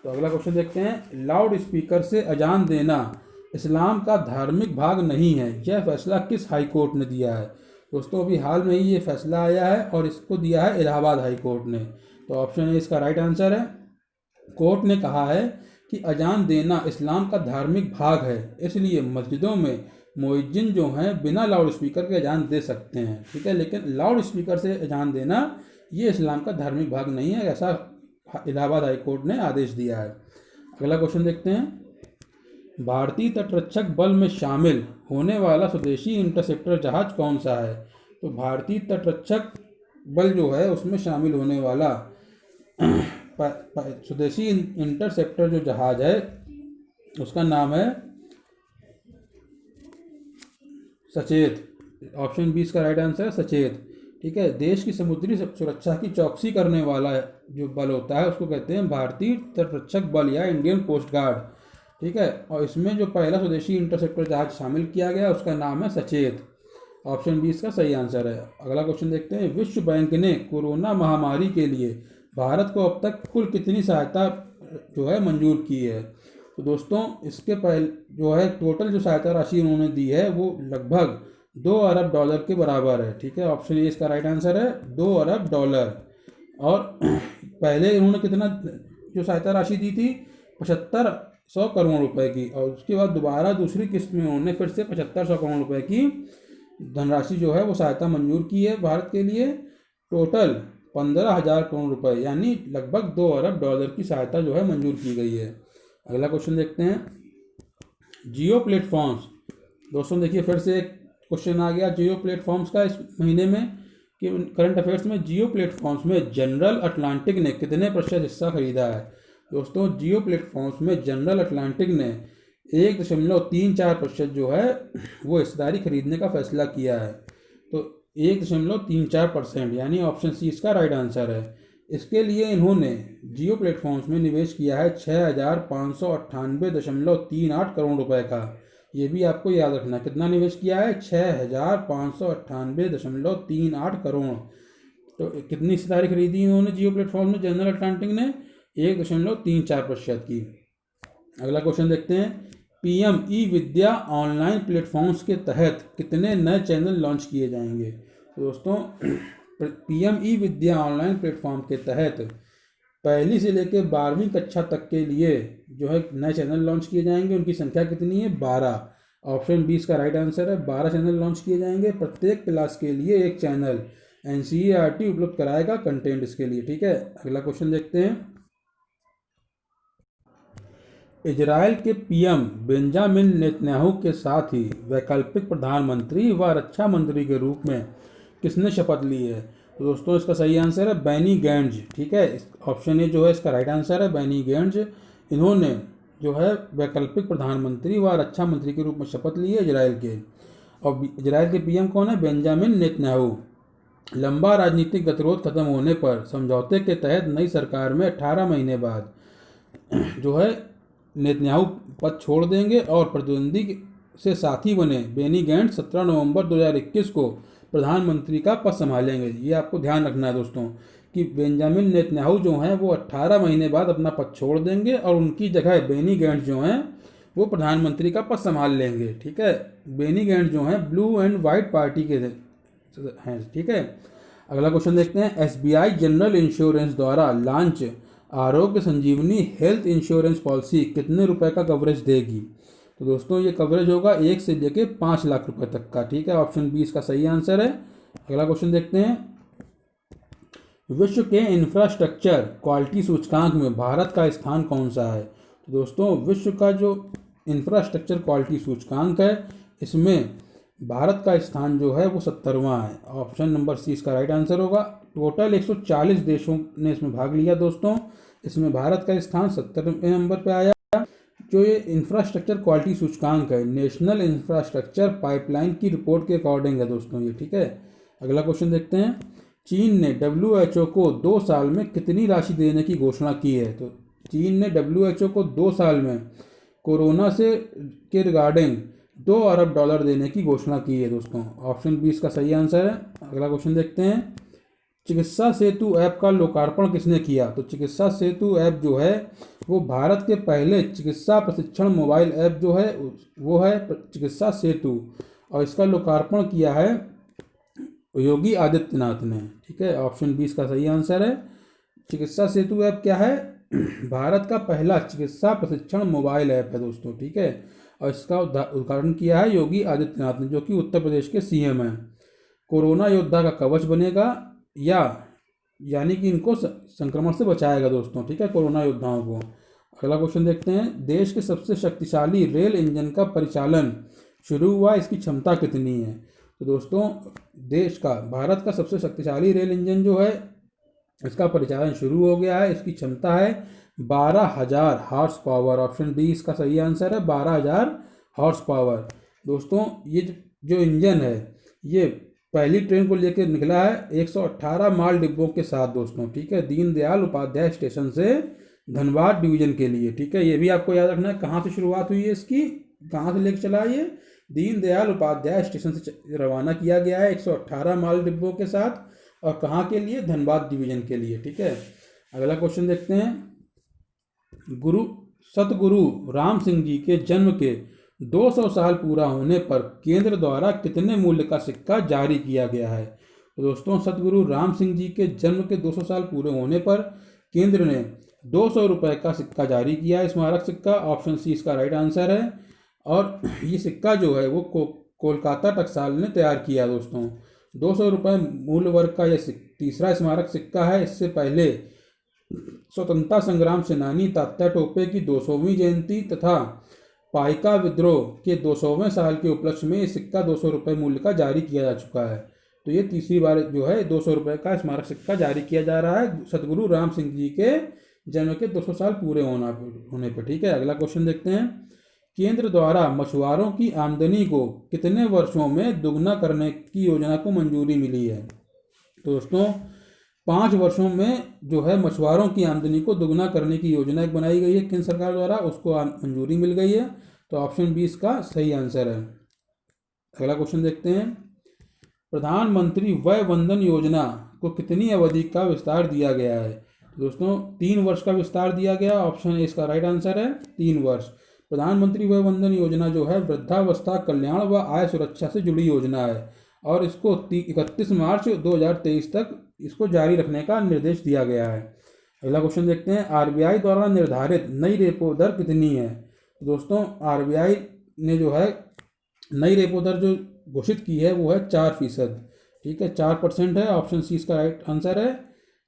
तो अगला क्वेश्चन देखते हैं। लाउड स्पीकर से अजान देना इस्लाम का धार्मिक भाग नहीं है, यह फैसला किस हाई कोर्ट ने दिया है? दोस्तों अभी हाल में ही ये फैसला आया है और इसको दिया है इलाहाबाद हाई कोर्ट ने। तो ऑप्शन ए इसका राइट आंसर है। कोर्ट ने कहा है कि अजान देना इस्लाम का धार्मिक भाग है, इसलिए मस्जिदों में मुअज्जिन जो हैं बिना लाउड स्पीकर के अजान दे सकते हैं। ठीक है, लेकिन लाउड स्पीकर से अजान देना ये इस्लाम का धार्मिक भाग नहीं है, ऐसा इलाहाबाद हाई कोर्ट ने आदेश दिया है। अगला क्वेश्चन देखते हैं। भारतीय तटरक्षक बल में शामिल होने वाला स्वदेशी इंटरसेप्टर जहाज कौन सा है? तो भारतीय तटरक्षक बल जो है उसमें शामिल होने वाला स्वदेशी इंटरसेप्टर जो जहाज है उसका नाम है सचेत। ऑप्शन बी इसका राइट आंसर है सचेत। ठीक है, देश की समुद्री सुरक्षा की चौकसी करने वाला जो बल होता है उसको कहते हैं भारतीय तटरक्षक बल या इंडियन कोस्ट गार्ड। ठीक है, और इसमें जो पहला स्वदेशी इंटरसेप्टर जहाज शामिल किया गया उसका नाम है सचेत। ऑप्शन बी इसका सही आंसर है। अगला क्वेश्चन देखते हैं। विश्व बैंक ने कोरोना महामारी के लिए भारत को अब तक कुल कितनी सहायता जो है मंजूर की है? तो दोस्तों इसके पहले जो है टोटल जो सहायता राशि उन्होंने दी है वो लगभग $2 अरब के बराबर है। ठीक है, ऑप्शन ए इसका राइट आंसर है $2 अरब। और पहले उन्होंने कितना जो सहायता राशि दी थी 7500 करोड़ रुपए की, और उसके बाद दोबारा दूसरी किस्त में उन्होंने फिर से 7500 करोड़ रुपए की धनराशि जो है वो सहायता मंजूर की है भारत के लिए। टोटल 15,000 करोड़ रुपए यानी लगभग $2 अरब की सहायता जो है मंजूर की गई है। अगला क्वेश्चन देखते हैं। जियो प्लेटफॉर्म्स। दोस्तों देखिए फिर से एक क्वेश्चन आ गया जियो प्लेटफॉर्म्स का इस महीने में कि करंट अफेयर्स में जियो प्लेटफॉर्म्स में जनरल अटलांटिक ने कितने प्रतिशत हिस्सा खरीदा है? दोस्तों जियो प्लेटफॉर्म्स में जनरल अटलांटिक ने 1.34% जो है वो हिस्सेदारी खरीदने का फैसला किया है। तो 1.34% यानी ऑप्शन सी इसका राइट आंसर है। इसके लिए इन्होंने जियो प्लेटफॉर्म्स में निवेश किया है 6,598.38 करोड़ रुपए का। ये भी आपको याद रखना है, कितना निवेश किया है? 6,598.38 करोड़। तो कितनी हिस्सेदारी खरीदी इन्होंने जियो प्लेटफॉर्म में जनरल अटलांटिक ने? 1.34% की। अगला क्वेश्चन देखते हैं। पीएम ई विद्या ऑनलाइन प्लेटफॉर्म्स के तहत कितने नए चैनल लॉन्च किए जाएंगे? तो दोस्तों पीएम ई विद्या ऑनलाइन प्लेटफॉर्म के तहत पहली से लेकर 12वीं कक्षा तक के लिए जो है नए चैनल लॉन्च किए जाएंगे। उनकी संख्या कितनी है? 12। ऑप्शन 20 का राइट आंसर है। 12 चैनल लॉन्च किए जाएंगे, प्रत्येक क्लास के लिए एक चैनल। एनसीईआरटी उपलब्ध कराएगा कंटेंट इसके लिए, ठीक है। अगला क्वेश्चन देखते हैं। इजराइल के पीएम बेंजामिन नेतन्याहू के साथ ही वैकल्पिक प्रधानमंत्री व रक्षा मंत्री के रूप में किसने शपथ ली है? तो दोस्तों इसका सही आंसर है बेनी गैंट्स, ठीक है। ऑप्शन ए जो है इसका राइट आंसर है, बेनी गैंट्स। इन्होंने जो है वैकल्पिक प्रधानमंत्री व रक्षा मंत्री के रूप में शपथ ली है इजराइल के। और इजराइल के पीएम कौन है? Benjamin Netanyahu. लंबा राजनीतिक गतिरोध खत्म होने पर समझौते के तहत नई सरकार में 18 महीने बाद जो है नेतन्याहू पद छोड़ देंगे और प्रतिद्वंदी से साथी बने बेनी गैंट्स 17 नवंबर 2021 को प्रधानमंत्री का पद संभालेंगे। ये आपको ध्यान रखना है दोस्तों कि बेंजामिन नेतन्याहू जो हैं वो 18 महीने बाद अपना पद छोड़ देंगे और उनकी जगह बेनी गैंट्स जो हैं वो प्रधानमंत्री का पद संभाल लेंगे, ठीक है। बेनी गैंट्स जो हैं ब्लू एंड वाइट पार्टी के हैं, ठीक है। अगला क्वेश्चन देखते हैं। एसबीआई जनरल इंश्योरेंस द्वारा लॉन्च आरोग्य संजीवनी हेल्थ इंश्योरेंस पॉलिसी कितने रुपए का कवरेज देगी? तो दोस्तों ये कवरेज होगा 1 से लेके 5 लाख रुपए तक का, ठीक है। ऑप्शन 20 का सही आंसर है। अगला क्वेश्चन देखते हैं। विश्व के इंफ्रास्ट्रक्चर क्वालिटी सूचकांक में भारत का स्थान कौन सा है? तो दोस्तों विश्व का जो इंफ्रास्ट्रक्चर क्वालिटी सूचकांक है इसमें भारत का स्थान जो है वो 70वां है। ऑप्शन नंबर सी इसका राइट आंसर होगा। टोटल 140 देशों ने इसमें भाग लिया दोस्तों, इसमें भारत का स्थान 70वें नंबर पे आया। जो ये इंफ्रास्ट्रक्चर क्वालिटी सूचकांक है नेशनल इंफ्रास्ट्रक्चर पाइपलाइन की रिपोर्ट के अकॉर्डिंग है दोस्तों ये, ठीक है। अगला क्वेश्चन देखते हैं। चीन ने WHO को 2 साल में कितनी राशि देने की घोषणा की है? तो चीन ने WHO को 2 साल में कोरोना से के रिगार्डिंग $2 अरब देने की घोषणा की है दोस्तों। ऑप्शन 20 का सही आंसर है। अगला क्वेश्चन देखते हैं। चिकित्सा सेतु ऐप का लोकार्पण किसने किया? तो चिकित्सा सेतु ऐप जो है वो भारत के पहले चिकित्सा प्रशिक्षण मोबाइल ऐप जो है वो है चिकित्सा सेतु, और इसका लोकार्पण किया है योगी आदित्यनाथ ने, ठीक है। ऑप्शन 20 का सही आंसर है। चिकित्सा सेतु ऐप क्या है? भारत का पहला चिकित्सा प्रशिक्षण मोबाइल ऐप है दोस्तों, ठीक है। और इसका उद्घाटन किया है योगी आदित्यनाथ ने, जो कि उत्तर प्रदेश के सीएम हैं। कोरोना योद्धा का कवच बनेगा यानी कि इनको संक्रमण से बचाएगा दोस्तों, ठीक है, कोरोना योद्धाओं को। अगला क्वेश्चन देखते हैं। देश के सबसे शक्तिशाली रेल इंजन का परिचालन शुरू हुआ, इसकी क्षमता कितनी है? तो दोस्तों भारत का सबसे शक्तिशाली रेल इंजन जो है इसका परिचालन शुरू हो गया है, इसकी क्षमता है 12,000 हॉर्स पावर। ऑप्शन डी इसका सही आंसर है, 12,000 हॉर्स पावर। दोस्तों ये जो इंजन है ये पहली ट्रेन को लेकर निकला है 118 माल डिब्बों के साथ दोस्तों, ठीक है, दीनदयाल उपाध्याय स्टेशन से धनबाद डिवीजन के लिए, ठीक है। ये भी आपको याद रखना है कहाँ से शुरुआत हुई है इसकी, कहाँ से लेकर चला ये दीनदयाल उपाध्याय स्टेशन से रवाना किया गया है 118 माल डिब्बों के साथ, और कहाँ के लिए? धनबाद डिवीजन के लिए, ठीक है। अगला क्वेश्चन देखते हैं। सतगुरु राम सिंह जी के जन्म के 200 साल पूरा होने पर केंद्र द्वारा कितने मूल्य का सिक्का जारी किया गया है? तो दोस्तों सतगुरु राम सिंह जी के जन्म के 200 साल पूरे होने पर केंद्र ने 200 रुपये का सिक्का जारी किया है, स्मारक सिक्का। ऑप्शन सी इसका राइट आंसर है। और ये सिक्का जो है वो कोलकाता टकसाल ने तैयार किया दोस्तों। 200 रुपये मूल्य वर्ग का यह तीसरा स्मारक सिक्का है। इससे पहले स्वतंत्रता संग्राम सेनानी तात्या टोपे की 200वीं जयंती तथा पाइका विद्रोह के 200वें साल के उपलक्ष्य में ये सिक्का 200 रुपये मूल्य का जारी किया जा चुका है। तो ये तीसरी बार जो है 200 रुपये का स्मारक सिक्का जारी किया जा रहा है सतगुरु राम सिंह जी के जन्म के 200 साल पूरे होने पर, ठीक है। अगला क्वेश्चन देखते हैं। केंद्र द्वारा मछुआरों की आमदनी को कितने वर्षों में दोगुना करने की योजना को मंजूरी मिली है? तो दोस्तों 5 वर्षों में जो है मछुआरों की आमदनी को दोगुना करने की योजना एक बनाई गई है केंद्र सरकार द्वारा, उसको मंजूरी मिल गई है। तो ऑप्शन 20 का सही आंसर है। अगला क्वेश्चन देखते हैं। प्रधानमंत्री वय वंदन योजना को कितनी अवधि का विस्तार दिया गया है? तो दोस्तों 3 वर्ष का विस्तार दिया गया। ऑप्शन ए इसका राइट आंसर है, 3 वर्ष। प्रधानमंत्री वय वंदन योजना जो है वृद्धावस्था कल्याण व आय सुरक्षा से जुड़ी योजना है, और इसको 31 मार्च 2023 तक इसको जारी रखने का निर्देश दिया गया है। अगला क्वेश्चन देखते हैं। आरबीआई द्वारा निर्धारित नई रेपो दर कितनी है? तो दोस्तों आरबीआई ने जो है नई रेपो दर जो घोषित की है वो है 4%। ठीक है, 4% है, ऑप्शन सी इसका राइट आंसर है।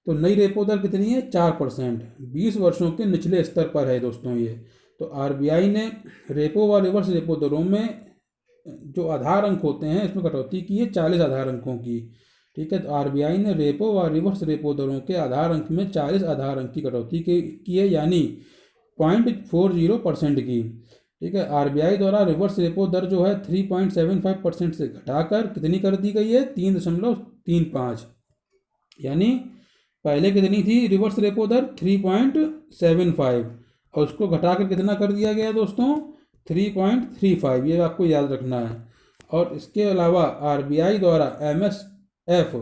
तो नई रेपो दर कितनी है? 4%। 20 वर्षों के निचले स्तर पर है दोस्तों ये। तो आरबीआई ने रेपो व रिवर्स रेपो दरों में जो आधार अंक होते हैं इसमें कटौती की है 40 आधार अंकों की। ठीक है, तो आरबीआई ने रेपो व रिवर्स रेपो दरों के आधार अंक में 40 आधार अंक की कटौती की है, यानी 0.40% की। ठीक है, आरबीआई द्वारा रिवर्स रेपो दर जो है 3.75% से घटाकर कितनी कर दी गई है? 3.35। यानी पहले कितनी थी रिवर्स रेपो दर? 3.75, और उसको घटाकर कितना कर दिया गया दोस्तों? 3.35। ये आपको याद रखना है। और इसके अलावा आरबीआई द्वारा एमएसएफ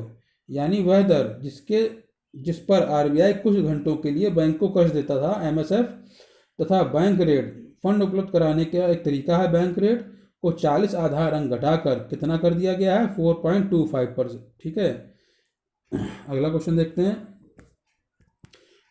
यानी वह दर जिस पर आरबीआई कुछ घंटों के लिए बैंक को कर्ज देता था, एमएसएफ, तथा बैंक रेट फंड उपलब्ध कराने का एक तरीका है बैंक रेट, को 40 आधार अंक घटाकर कितना कर दिया गया है? 4.25%। ठीक है, अगला क्वेश्चन देखते हैं।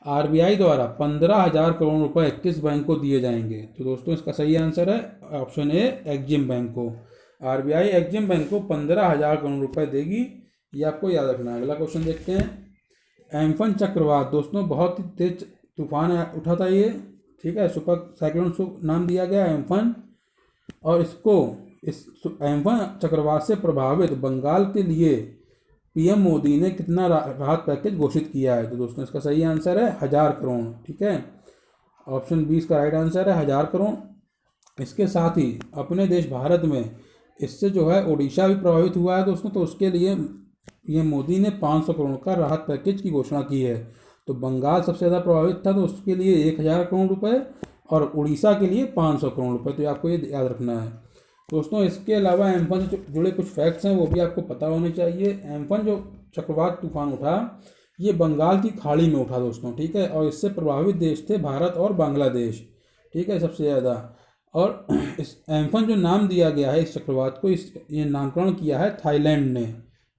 आरबीआई द्वारा 15,000 करोड़ रुपए किस बैंक को दिए जाएंगे? तो दोस्तों इसका सही आंसर है ऑप्शन ए, एक्जिम बैंक को। आरबीआई एक्जिम बैंक को 15,000 करोड़ रुपए देगी, ये आपको याद रखना है। अगला क्वेश्चन देखते हैं। एम्फन चक्रवात दोस्तों बहुत ही तेज तूफान उठा था ये। ठीक है, सुपर साइक्लोन नाम दिया गया एम्फन। और इस एम्फन चक्रवात से प्रभावित बंगाल के लिए पीएम मोदी ने कितना राहत पैकेज घोषित किया है? तो दोस्तों इसका सही आंसर है 1,000 करोड़। ठीक है, ऑप्शन बी इसका राइट आंसर है 1,000 करोड़। इसके साथ ही अपने देश भारत में इससे जो है उड़ीसा भी प्रभावित हुआ है दोस्तों, तो उसके लिए पीएम मोदी ने 500 करोड़ का राहत पैकेज की घोषणा की है। तो बंगाल सबसे ज़्यादा प्रभावित था, तो उसके लिए 1,000 करोड़ रुपए, और उड़ीसा के लिए 500 करोड़ रुपए। तो आपको ये याद रखना है दोस्तों। इसके अलावा एम्फन से जुड़े कुछ फैक्ट्स हैं वो भी आपको पता होने चाहिए। एम्फन जो चक्रवात तूफान उठा ये बंगाल की खाड़ी में उठा दोस्तों। ठीक है, और इससे प्रभावित देश थे भारत और बांग्लादेश। ठीक है, सबसे ज़्यादा। और इस एम्फन जो नाम दिया गया है इस चक्रवात को, ये नामकरण किया है थाईलैंड ने।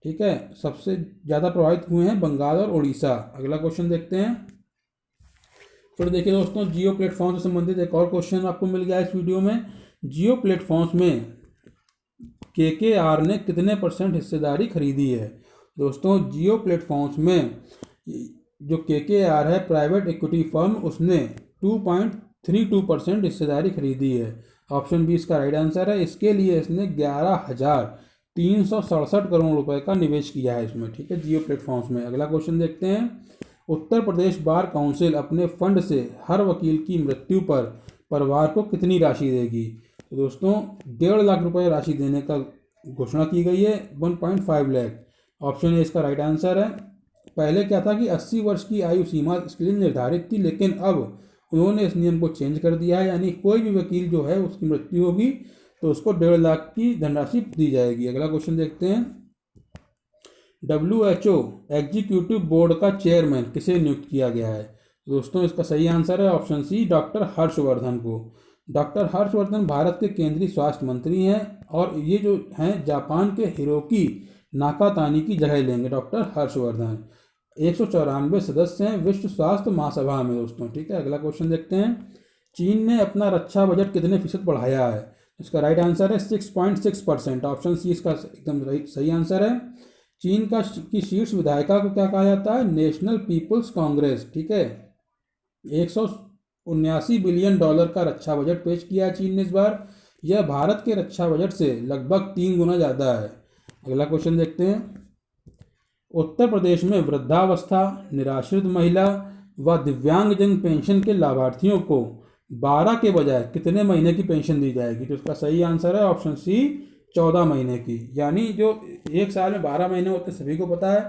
ठीक है, सबसे ज़्यादा प्रभावित हुए हैं बंगाल और उड़ीसा। अगला क्वेश्चन देखते हैं। फिर देखिए दोस्तों, जियो प्लेटफॉर्म से संबंधित एक और क्वेश्चन आपको मिल गया इस वीडियो में। जियो प्लेटफॉर्म्स में केकेआर ने कितने % हिस्सेदारी खरीदी है? दोस्तों जियो प्लेटफॉर्म्स में जो केकेआर है प्राइवेट इक्विटी फर्म, उसने 2.32% हिस्सेदारी खरीदी है। ऑप्शन बी इसका राइट आंसर है। इसके लिए इसने 11,367 करोड़ रुपए का निवेश किया है इसमें। ठीक है, जियो प्लेटफॉर्म्स में। अगला क्वेश्चन देखते हैं। उत्तर प्रदेश बार काउंसिल अपने फंड से हर वकील की मृत्यु पर परिवार को कितनी राशि देगी? तो दोस्तों 1.5 लाख रुपए राशि देने का घोषणा की गई है, 1.5 लाख। ऑप्शन ए इसका राइट आंसर है। पहले क्या था कि 80 वर्ष की आयु सीमा इसके लिए निर्धारित थी, लेकिन अब उन्होंने इस नियम को चेंज कर दिया है, यानी कोई भी वकील जो है उसकी मृत्यु होगी तो उसको 1.5 लाख की धनराशि दी जाएगी। अगला क्वेश्चन देखते हैं। WHO एग्जीक्यूटिव बोर्ड का चेयरमैन किसे नियुक्त किया गया है? दोस्तों इसका सही आंसर है ऑप्शन सी, डॉक्टर हर्षवर्धन को। डॉक्टर हर्षवर्धन भारत के केंद्रीय स्वास्थ्य मंत्री हैं, और ये जो हैं जापान के हिरोकी नाकातानी की जगह लेंगे डॉक्टर हर्षवर्धन। 194 सदस्य हैं विश्व स्वास्थ्य महासभा में दोस्तों। ठीक है, अगला क्वेश्चन देखते हैं। चीन ने अपना रक्षा बजट कितने % बढ़ाया है? इसका राइट आंसर है 6.6%। ऑप्शन सी इसका एकदम सही आंसर है। चीन की शीर्ष विधायिका को क्या कहा जाता है? National People's Congress. ठीक है, 179 बिलियन डॉलर का रक्षा बजट पेश किया है चीन ने इस बार। यह भारत के रक्षा बजट से लगभग 3 गुना ज़्यादा है। अगला क्वेश्चन देखते हैं। उत्तर प्रदेश में वृद्धावस्था, निराश्रित महिला व दिव्यांगजन पेंशन के लाभार्थियों को 12 के बजाय कितने महीने की पेंशन दी जाएगी? तो इसका सही आंसर है ऑप्शन सी, 14 महीने की। यानी जो एक साल में 12 महीने होते सभी को पता है,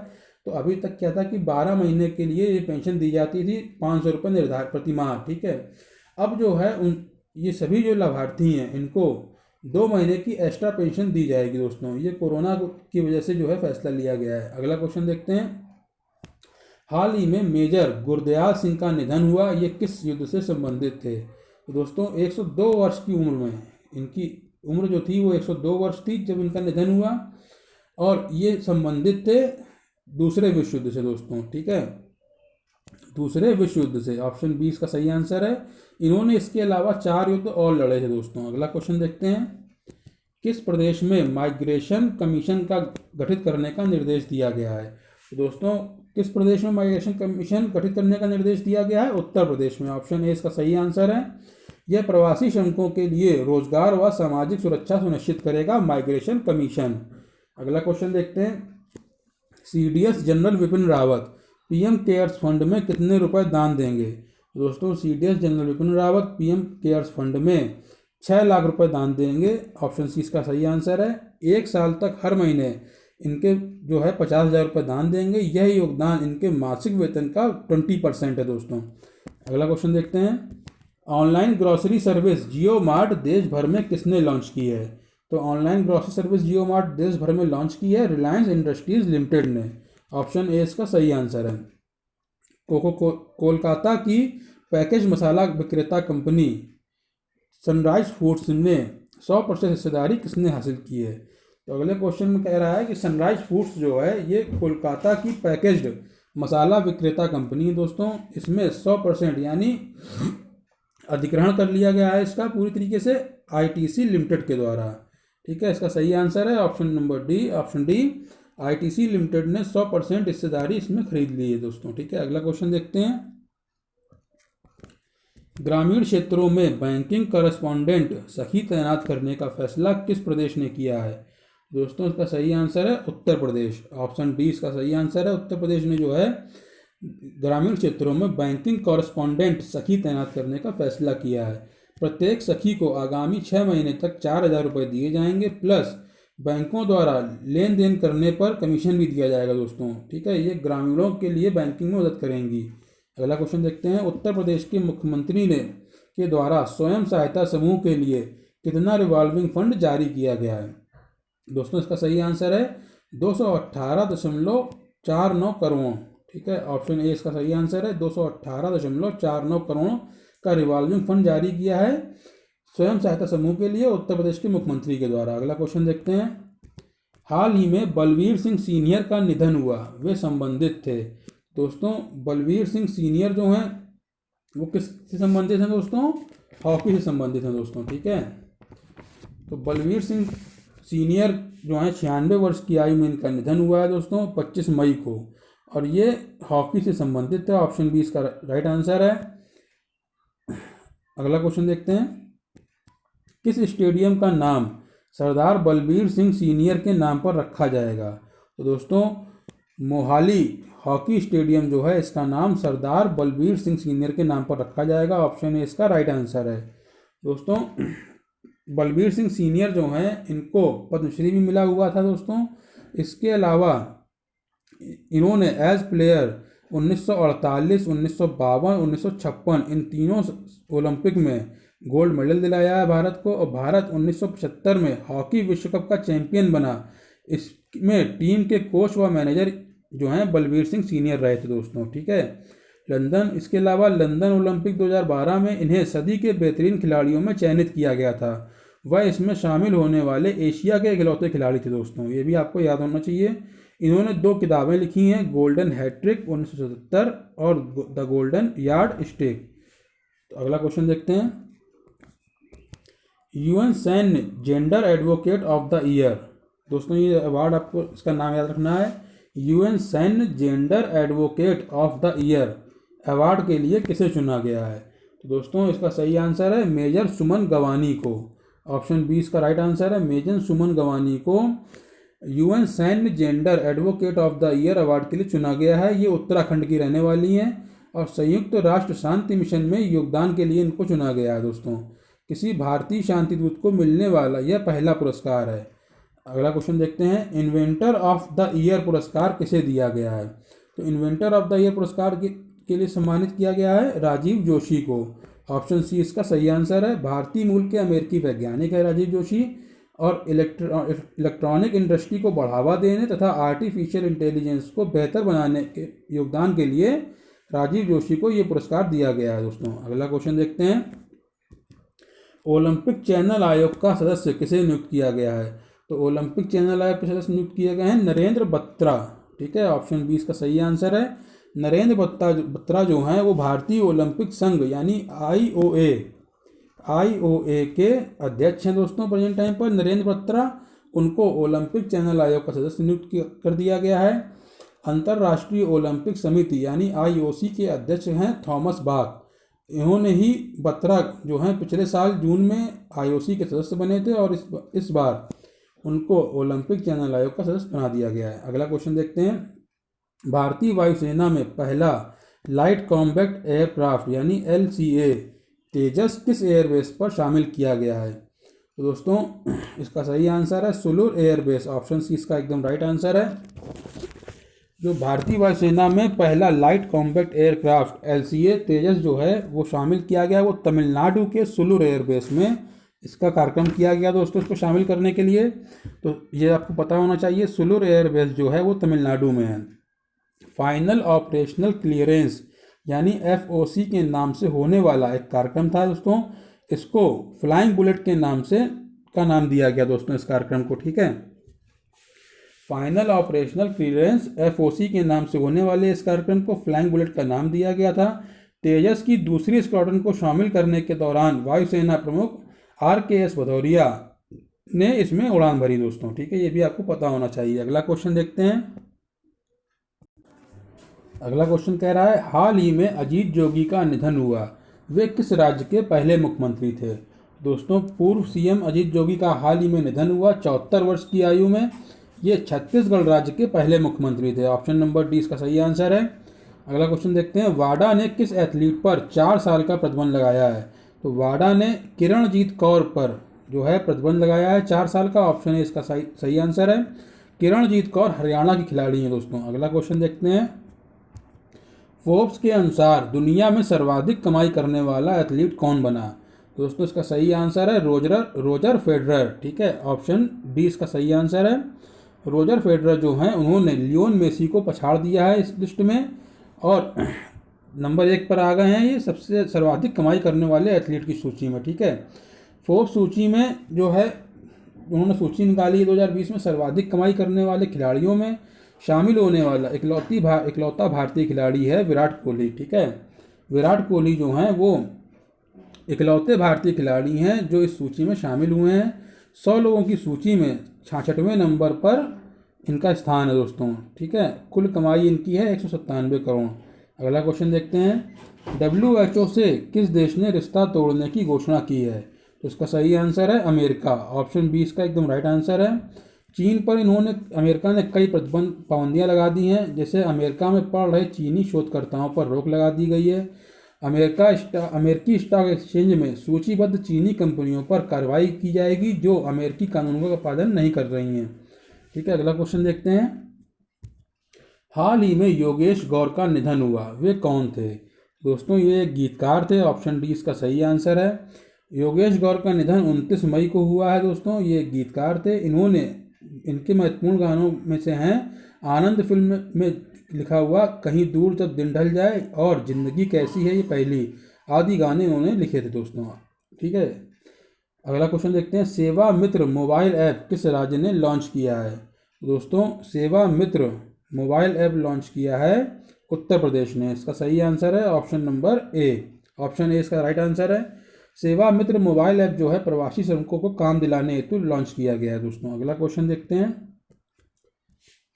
तो अभी तक क्या था कि 12 महीने के लिए ये पेंशन दी जाती थी 500 रुपये निर्धारित प्रति माह। ठीक है, अब जो है ये सभी जो लाभार्थी हैं इनको 2 महीने की एक्स्ट्रा पेंशन दी जाएगी दोस्तों। ये कोरोना की वजह से जो है फैसला लिया गया है। अगला क्वेश्चन देखते हैं। हाल ही में मेजर गुरदयाल सिंह का निधन हुआ, ये किस युद्ध से संबंधित थे? तो दोस्तों 102 वर्ष की उम्र में, इनकी उम्र जो थी वो 102 वर्ष थी जब इनका निधन हुआ, और ये संबंधित थे दूसरे विश्व युद्ध से दोस्तों। ठीक है, दूसरे विश्व युद्ध से। ऑप्शन बी इसका सही आंसर है। इन्होंने इसके अलावा 4 युद्ध और लड़े थे दोस्तों। अगला क्वेश्चन देखते हैं। किस प्रदेश में माइग्रेशन कमीशन का गठित करने का निर्देश दिया गया है? तो दोस्तों किस प्रदेश में माइग्रेशन कमीशन गठित करने का निर्देश दिया गया है? उत्तर प्रदेश में। ऑप्शन ए इसका सही आंसर है। यह प्रवासी श्रमिकों के लिए रोजगार व सामाजिक सुरक्षा सुनिश्चित करेगा माइग्रेशन कमीशन। अगला क्वेश्चन देखते हैं। CDS general Vipin Rawat PM cares fund में कितने रुपए दान देंगे? दोस्तों CDS general Vipin Rawat PM cares fund में 6 लाख रुपए दान देंगे। ऑप्शन सी इसका सही आंसर है। 1 साल तक हर महीने इनके जो है 50,000 रुपये दान देंगे। यह योगदान इनके मासिक वेतन का 20% है दोस्तों। अगला क्वेश्चन देखते हैं। ऑनलाइन ग्रॉसरी सर्विस जियो मार्ट देश भर में किसने लॉन्च की है? तो ऑनलाइन ग्रॉसरी सर्विस जियो मार्ट देश भर में लॉन्च की है रिलायंस इंडस्ट्रीज लिमिटेड ने। ऑप्शन ए इसका सही आंसर है। कोलकाता की पैकेज मसाला विक्रेता कंपनी सनराइज फूड्स में 100% हिस्सेदारी किसने हासिल की है? तो अगले क्वेश्चन में कह रहा है कि सनराइज फूड्स जो है ये कोलकाता की पैकेज्ड मसाला विक्रेता कंपनी है दोस्तों। इसमें 100% यानी अधिग्रहण कर लिया गया है इसका पूरी तरीके से आईटीसी लिमिटेड के द्वारा। ठीक है, इसका सही आंसर है option number D. Option D, ITC limited ने 100% हिस्सेदारी इसमें खरीद ली है दोस्तों। ठीक है, अगला क्वेश्चन देखते हैं। ग्रामीण क्षेत्रों में बैंकिंग करस्पॉन्डेंट सखी तैनात करने का फैसला किस प्रदेश ने किया है? दोस्तों इसका सही आंसर है उत्तर प्रदेश। ऑप्शन डी इसका सही आंसर है। उत्तर प्रदेश ने जो है ग्रामीण क्षेत्रों में बैंकिंग कॉरेस्पॉन्डेंट सखी तैनात करने का फैसला किया है। प्रत्येक सखी को आगामी 6 महीने तक 4,000 रुपये दिए जाएंगे, प्लस बैंकों द्वारा लेन देन करने पर कमीशन भी दिया जाएगा दोस्तों। ठीक है, ये ग्रामीणों के लिए बैंकिंग में मदद करेंगी। अगला क्वेश्चन देखते हैं। उत्तर प्रदेश के मुख्यमंत्री ने के द्वारा स्वयं सहायता समूह के लिए कितना रिवॉल्विंग फंड जारी किया गया है? दोस्तों इसका सही आंसर है 218.49 करोड़। ठीक है, ऑप्शन ए इसका सही आंसर है। 218.49 करोड़ का रिवॉल्विंग फंड जारी किया है स्वयं सहायता समूह के लिए उत्तर प्रदेश के मुख्यमंत्री के द्वारा। अगला क्वेश्चन देखते हैं। हाल ही में बलवीर सिंह सीनियर का निधन हुआ, वे संबंधित थे। दोस्तों बलवीर सिंह सीनियर जो हैं वो किससे संबंधित हैं दोस्तों? हॉकी से संबंधित हैं दोस्तों। ठीक है, तो बलवीर सिंह सीनियर जो हैं 96 वर्ष की आयु में इनका निधन हुआ है दोस्तों 25 मई को, और ये हॉकी से संबंधित है। ऑप्शन बी इसका राइट आंसर है। अगला क्वेश्चन देखते हैं। किस स्टेडियम का नाम सरदार बलवीर सिंह सीनियर के नाम पर रखा जाएगा? तो दोस्तों मोहाली हॉकी स्टेडियम जो है इसका नाम सरदार बलवीर सिंह सीनियर के नाम पर रखा जाएगा। ऑप्शन ए इसका राइट आंसर है। दोस्तों बलवीर सिंह सीनियर जो हैं इनको पद्मश्री भी मिला हुआ था दोस्तों। इसके अलावा इन्होंने एज प्लेयर 1948, 1952, 1956 इन तीनों ओलंपिक में गोल्ड मेडल दिलाया है भारत को, और भारत 1975 में हॉकी विश्व कप का चैंपियन बना। इसमें टीम के कोच व मैनेजर जो हैं बलवीर सिंह सीनियर रहे थे दोस्तों। ठीक है, इसके अलावा लंदन ओलंपिक 2012 में इन्हें सदी के बेहतरीन खिलाड़ियों में चयनित किया गया था। वह इसमें शामिल होने वाले एशिया के इकलौते खिलाड़ी थे दोस्तों। ये भी आपको याद होना चाहिए। इन्होंने 2 किताबें लिखी हैं, गोल्डन हैट्रिक 1977 और द गोल्डन यार्ड स्टिक। तो अगला क्वेश्चन देखते हैं। यूएन सैन्य gender advocate of the year. दोस्तों ये अवार्ड आपको इसका नाम याद रखना है। यूएन सैन्य gender advocate of the year award के लिए किसे चुना गया है? तो दोस्तों इसका सही आंसर है मेजर सुमन गवानी को। ऑप्शन बी इसका राइट आंसर है। मेजर सुमन गवानी को यूएन सैन्य gender advocate of the year award के लिए चुना गया है। ये उत्तराखंड की रहने वाली हैं और संयुक्त राष्ट्र शांति मिशन में योगदान के लिए इनको चुना गया है दोस्तों। किसी भारतीय शांति दूत को मिलने वाला यह पहला पुरस्कार है। अगला क्वेश्चन देखते हैं। इन्वेंटर ऑफ द ईयर पुरस्कार किसे दिया गया है? तो इन्वेंटर ऑफ द ईयर पुरस्कार के लिए सम्मानित किया गया है राजीव जोशी को। ऑप्शन सी इसका सही आंसर है। भारतीय मूल के अमेरिकी वैज्ञानिक है राजीव जोशी, और इलेक्ट्रॉनिक इंडस्ट्री को बढ़ावा देने तथा आर्टिफिशियल इंटेलिजेंस को बेहतर बनाने के योगदान के लिए राजीव जोशी को ये पुरस्कार दिया गया है दोस्तों। अगला क्वेश्चन देखते हैं। ओलंपिक चैनल आयोग का सदस्य किसे नियुक्त किया गया है? तो ओलंपिक चैनल आयोग के सदस्य नियुक्त किए गए हैं नरेंद्र बत्रा। ठीक है, ऑप्शन बी इसका सही आंसर है। नरेंद्र बत्रा जो हैं वो भारतीय ओलंपिक संघ यानी IOA के अध्यक्ष हैं दोस्तों प्रेजेंट टाइम पर नरेंद्र बत्रा, उनको ओलंपिक चैनल आयोग का सदस्य नियुक्त कर दिया गया है। अंतर्राष्ट्रीय ओलंपिक समिति यानी IOC के अध्यक्ष हैं थॉमस बाक, इन्होंने ही बत्रा जो हैं पिछले साल जून में IOC के सदस्य बने थे और इस बार उनको ओलंपिक चैनल आयोग का सदस्य बना दिया गया है। अगला क्वेश्चन देखते हैं, भारतीय वायुसेना में पहला लाइट कॉम्बैट एयरक्राफ्ट यानी LCA तेजस किस एयरबेस पर शामिल किया गया है? तो दोस्तों इसका सही आंसर है सुलूर एयरबेस, ऑप्शन सी इसका एकदम राइट आंसर है। जो भारतीय वायुसेना में पहला लाइट कॉम्बैट एयरक्राफ्ट LCA तेजस जो है वो शामिल किया गया, वो तमिलनाडु के सुलूर एयरबेस में इसका कार्यक्रम किया गया दोस्तों इसको शामिल करने के लिए। तो ये आपको पता होना चाहिए, सुलूर एयरबेस जो है वो तमिलनाडु में है। फाइनल ऑपरेशनल क्लियरेंस यानी FOC के नाम से होने वाला एक कार्यक्रम था दोस्तों, इसको फ्लाइंग बुलेट के नाम से का नाम दिया गया दोस्तों इस कार्यक्रम को, ठीक है। फाइनल ऑपरेशनल क्लियरेंस FOC के नाम से होने वाले इस कार्यक्रम को फ्लाइंग बुलेट का नाम दिया गया था। तेजस की दूसरी स्क्वाड्रन को शामिल करने के दौरान वायुसेना प्रमुख RKS भदौरिया ने इसमें उड़ान भरी दोस्तों, ठीक है, ये भी आपको पता होना चाहिए। अगला क्वेश्चन देखते हैं। अगला क्वेश्चन कह रहा है, हाल ही में अजीत जोगी का निधन हुआ, वे किस राज्य के पहले मुख्यमंत्री थे? दोस्तों पूर्व CM अजीत जोगी का हाल ही में निधन हुआ 74 वर्ष की आयु में। ये छत्तीसगढ़ राज्य के पहले मुख्यमंत्री थे, ऑप्शन नंबर डी इसका सही आंसर है। अगला क्वेश्चन देखते हैं, वाडा ने किस एथलीट पर 4 साल का प्रतिबंध लगाया है? तो वाडा ने किरणजीत कौर पर जो है प्रतिबंध लगाया है 4 साल का, ऑप्शन ए इसका सही आंसर है। किरणजीत कौर हरियाणा की खिलाड़ी हैं दोस्तों। अगला क्वेश्चन देखते हैं, फोर्ब्स के अनुसार दुनिया में सर्वाधिक कमाई करने वाला एथलीट कौन बना? दोस्तों इसका सही आंसर है रोजर फेडरर, ठीक है, ऑप्शन डी इसका सही आंसर है। रोजर फेडरर जो हैं उन्होंने लियोन मेसी को पछाड़ दिया है इस लिस्ट में और नंबर 1 पर आ गए हैं ये सबसे सर्वाधिक कमाई करने वाले एथलीट की सूची में, ठीक है। फोर्ब्स सूची में जो है उन्होंने सूची निकाली है 2020 में, सर्वाधिक कमाई करने वाले खिलाड़ियों में शामिल होने वाला इकलौता भारतीय खिलाड़ी है विराट कोहली, ठीक है। विराट कोहली जो हैं वो इकलौते भारतीय खिलाड़ी हैं जो इस सूची में शामिल हुए हैं। 100 लोगों की सूची में 66वें नंबर पर इनका स्थान है दोस्तों, ठीक है। कुल कमाई इनकी है 197 करोड़। अगला क्वेश्चन देखते हैं, WHO से किस देश ने रिश्ता तोड़ने की घोषणा की है? तो इसका सही आंसर है अमेरिका, ऑप्शन बी इसका एकदम राइट आंसर है। चीन पर अमेरिका ने कई पाबंदियां लगा दी हैं, जैसे अमेरिका में पढ़ रहे चीनी शोधकर्ताओं पर रोक लगा दी गई है। अमेरिकी स्टॉक एक्सचेंज में सूचीबद्ध चीनी कंपनियों पर कार्रवाई की जाएगी जो अमेरिकी कानूनों का पालन नहीं कर रही हैं, ठीक है। अगला क्वेश्चन देखते हैं, हाल ही में योगेश गौर का निधन हुआ, वे कौन थे? दोस्तों ये एक गीतकार थे, ऑप्शन डी इसका सही आंसर है। योगेश गौर का निधन 29 मई को हुआ है दोस्तों, ये गीतकार थे। इनके महत्वपूर्ण गानों में से हैं आनंद फिल्म में लिखा हुआ कहीं दूर जब दिन ढल जाए और जिंदगी कैसी है ये पहली, आदि गाने इन्होंने लिखे थे दोस्तों, ठीक है। अगला क्वेश्चन देखते हैं, सेवा मित्र मोबाइल ऐप किस राज्य ने लॉन्च किया है? दोस्तों सेवा मित्र मोबाइल ऐप लॉन्च किया है उत्तर प्रदेश ने, इसका सही आंसर है option number A, option A इसका राइट आंसर है। सेवा मित्र मोबाइल ऐप जो है प्रवासी श्रमिकों को काम दिलाने हेतु लॉन्च किया गया है दोस्तों। अगला क्वेश्चन देखते हैं,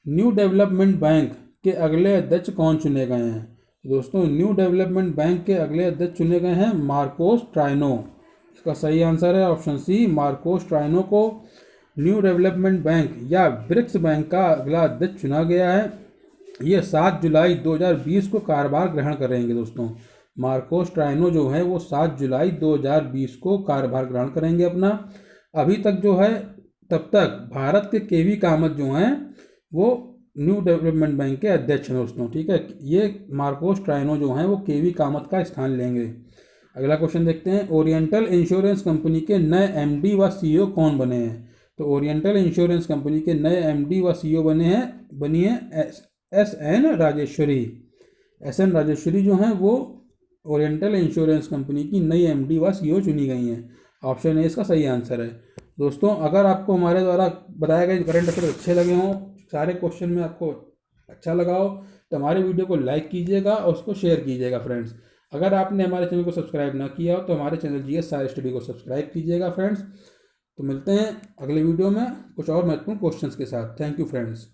न्यू डेवलपमेंट बैंक के अगले अध्यक्ष कौन चुने गए हैं? दोस्तों न्यू डेवलपमेंट बैंक के अगले अध्यक्ष चुने गए हैं मार्कोस ट्राइनो, इसका सही आंसर है ऑप्शन सी। मार्कोस ट्राइनो को न्यू डेवलपमेंट बैंक या ब्रिक्स बैंक का अगला अध्यक्ष चुना गया है। ये 7 जुलाई 2020 को कार्यभार ग्रहण करेंगे दोस्तों। मार्कोस ट्राइनो जो है वो 7 जुलाई 2020 को कार्यभार ग्रहण करेंगे अपना। अभी तक जो है तब तक भारत के केवी कामत जो हैं वो न्यू डेवलपमेंट बैंक के अध्यक्ष हैं दोस्तों, ठीक है। ये मार्कोस ट्राइनो जो हैं वो केवी कामत का स्थान लेंगे। अगला क्वेश्चन देखते हैं, ओरिएंटल इंश्योरेंस कंपनी के नए MD व CEO कौन बने हैं? तो ओरिएंटल इंश्योरेंस कंपनी के नए MD व CEO बनी है SN राजेश्वरी। SN राजेश्वरी जो हैं वो ओरिएंटल इंश्योरेंस कंपनी की नई MD व CEO चुनी गई हैं, ऑप्शन ए इसका सही आंसर है। दोस्तों अगर आपको हमारे द्वारा बताए गए करंट अफेयर अच्छे लगे हों, सारे क्वेश्चन में आपको अच्छा लगा हो, तो हमारे वीडियो को लाइक कीजिएगा और उसको शेयर कीजिएगा फ्रेंड्स। अगर आपने हमारे चैनल को सब्सक्राइब ना किया हो तो हमारे चैनल जीएस सार स्टडी को सब्सक्राइब कीजिएगा फ्रेंड्स। तो मिलते हैं अगले वीडियो में कुछ और महत्वपूर्ण क्वेश्चंस के साथ। Thank you friends.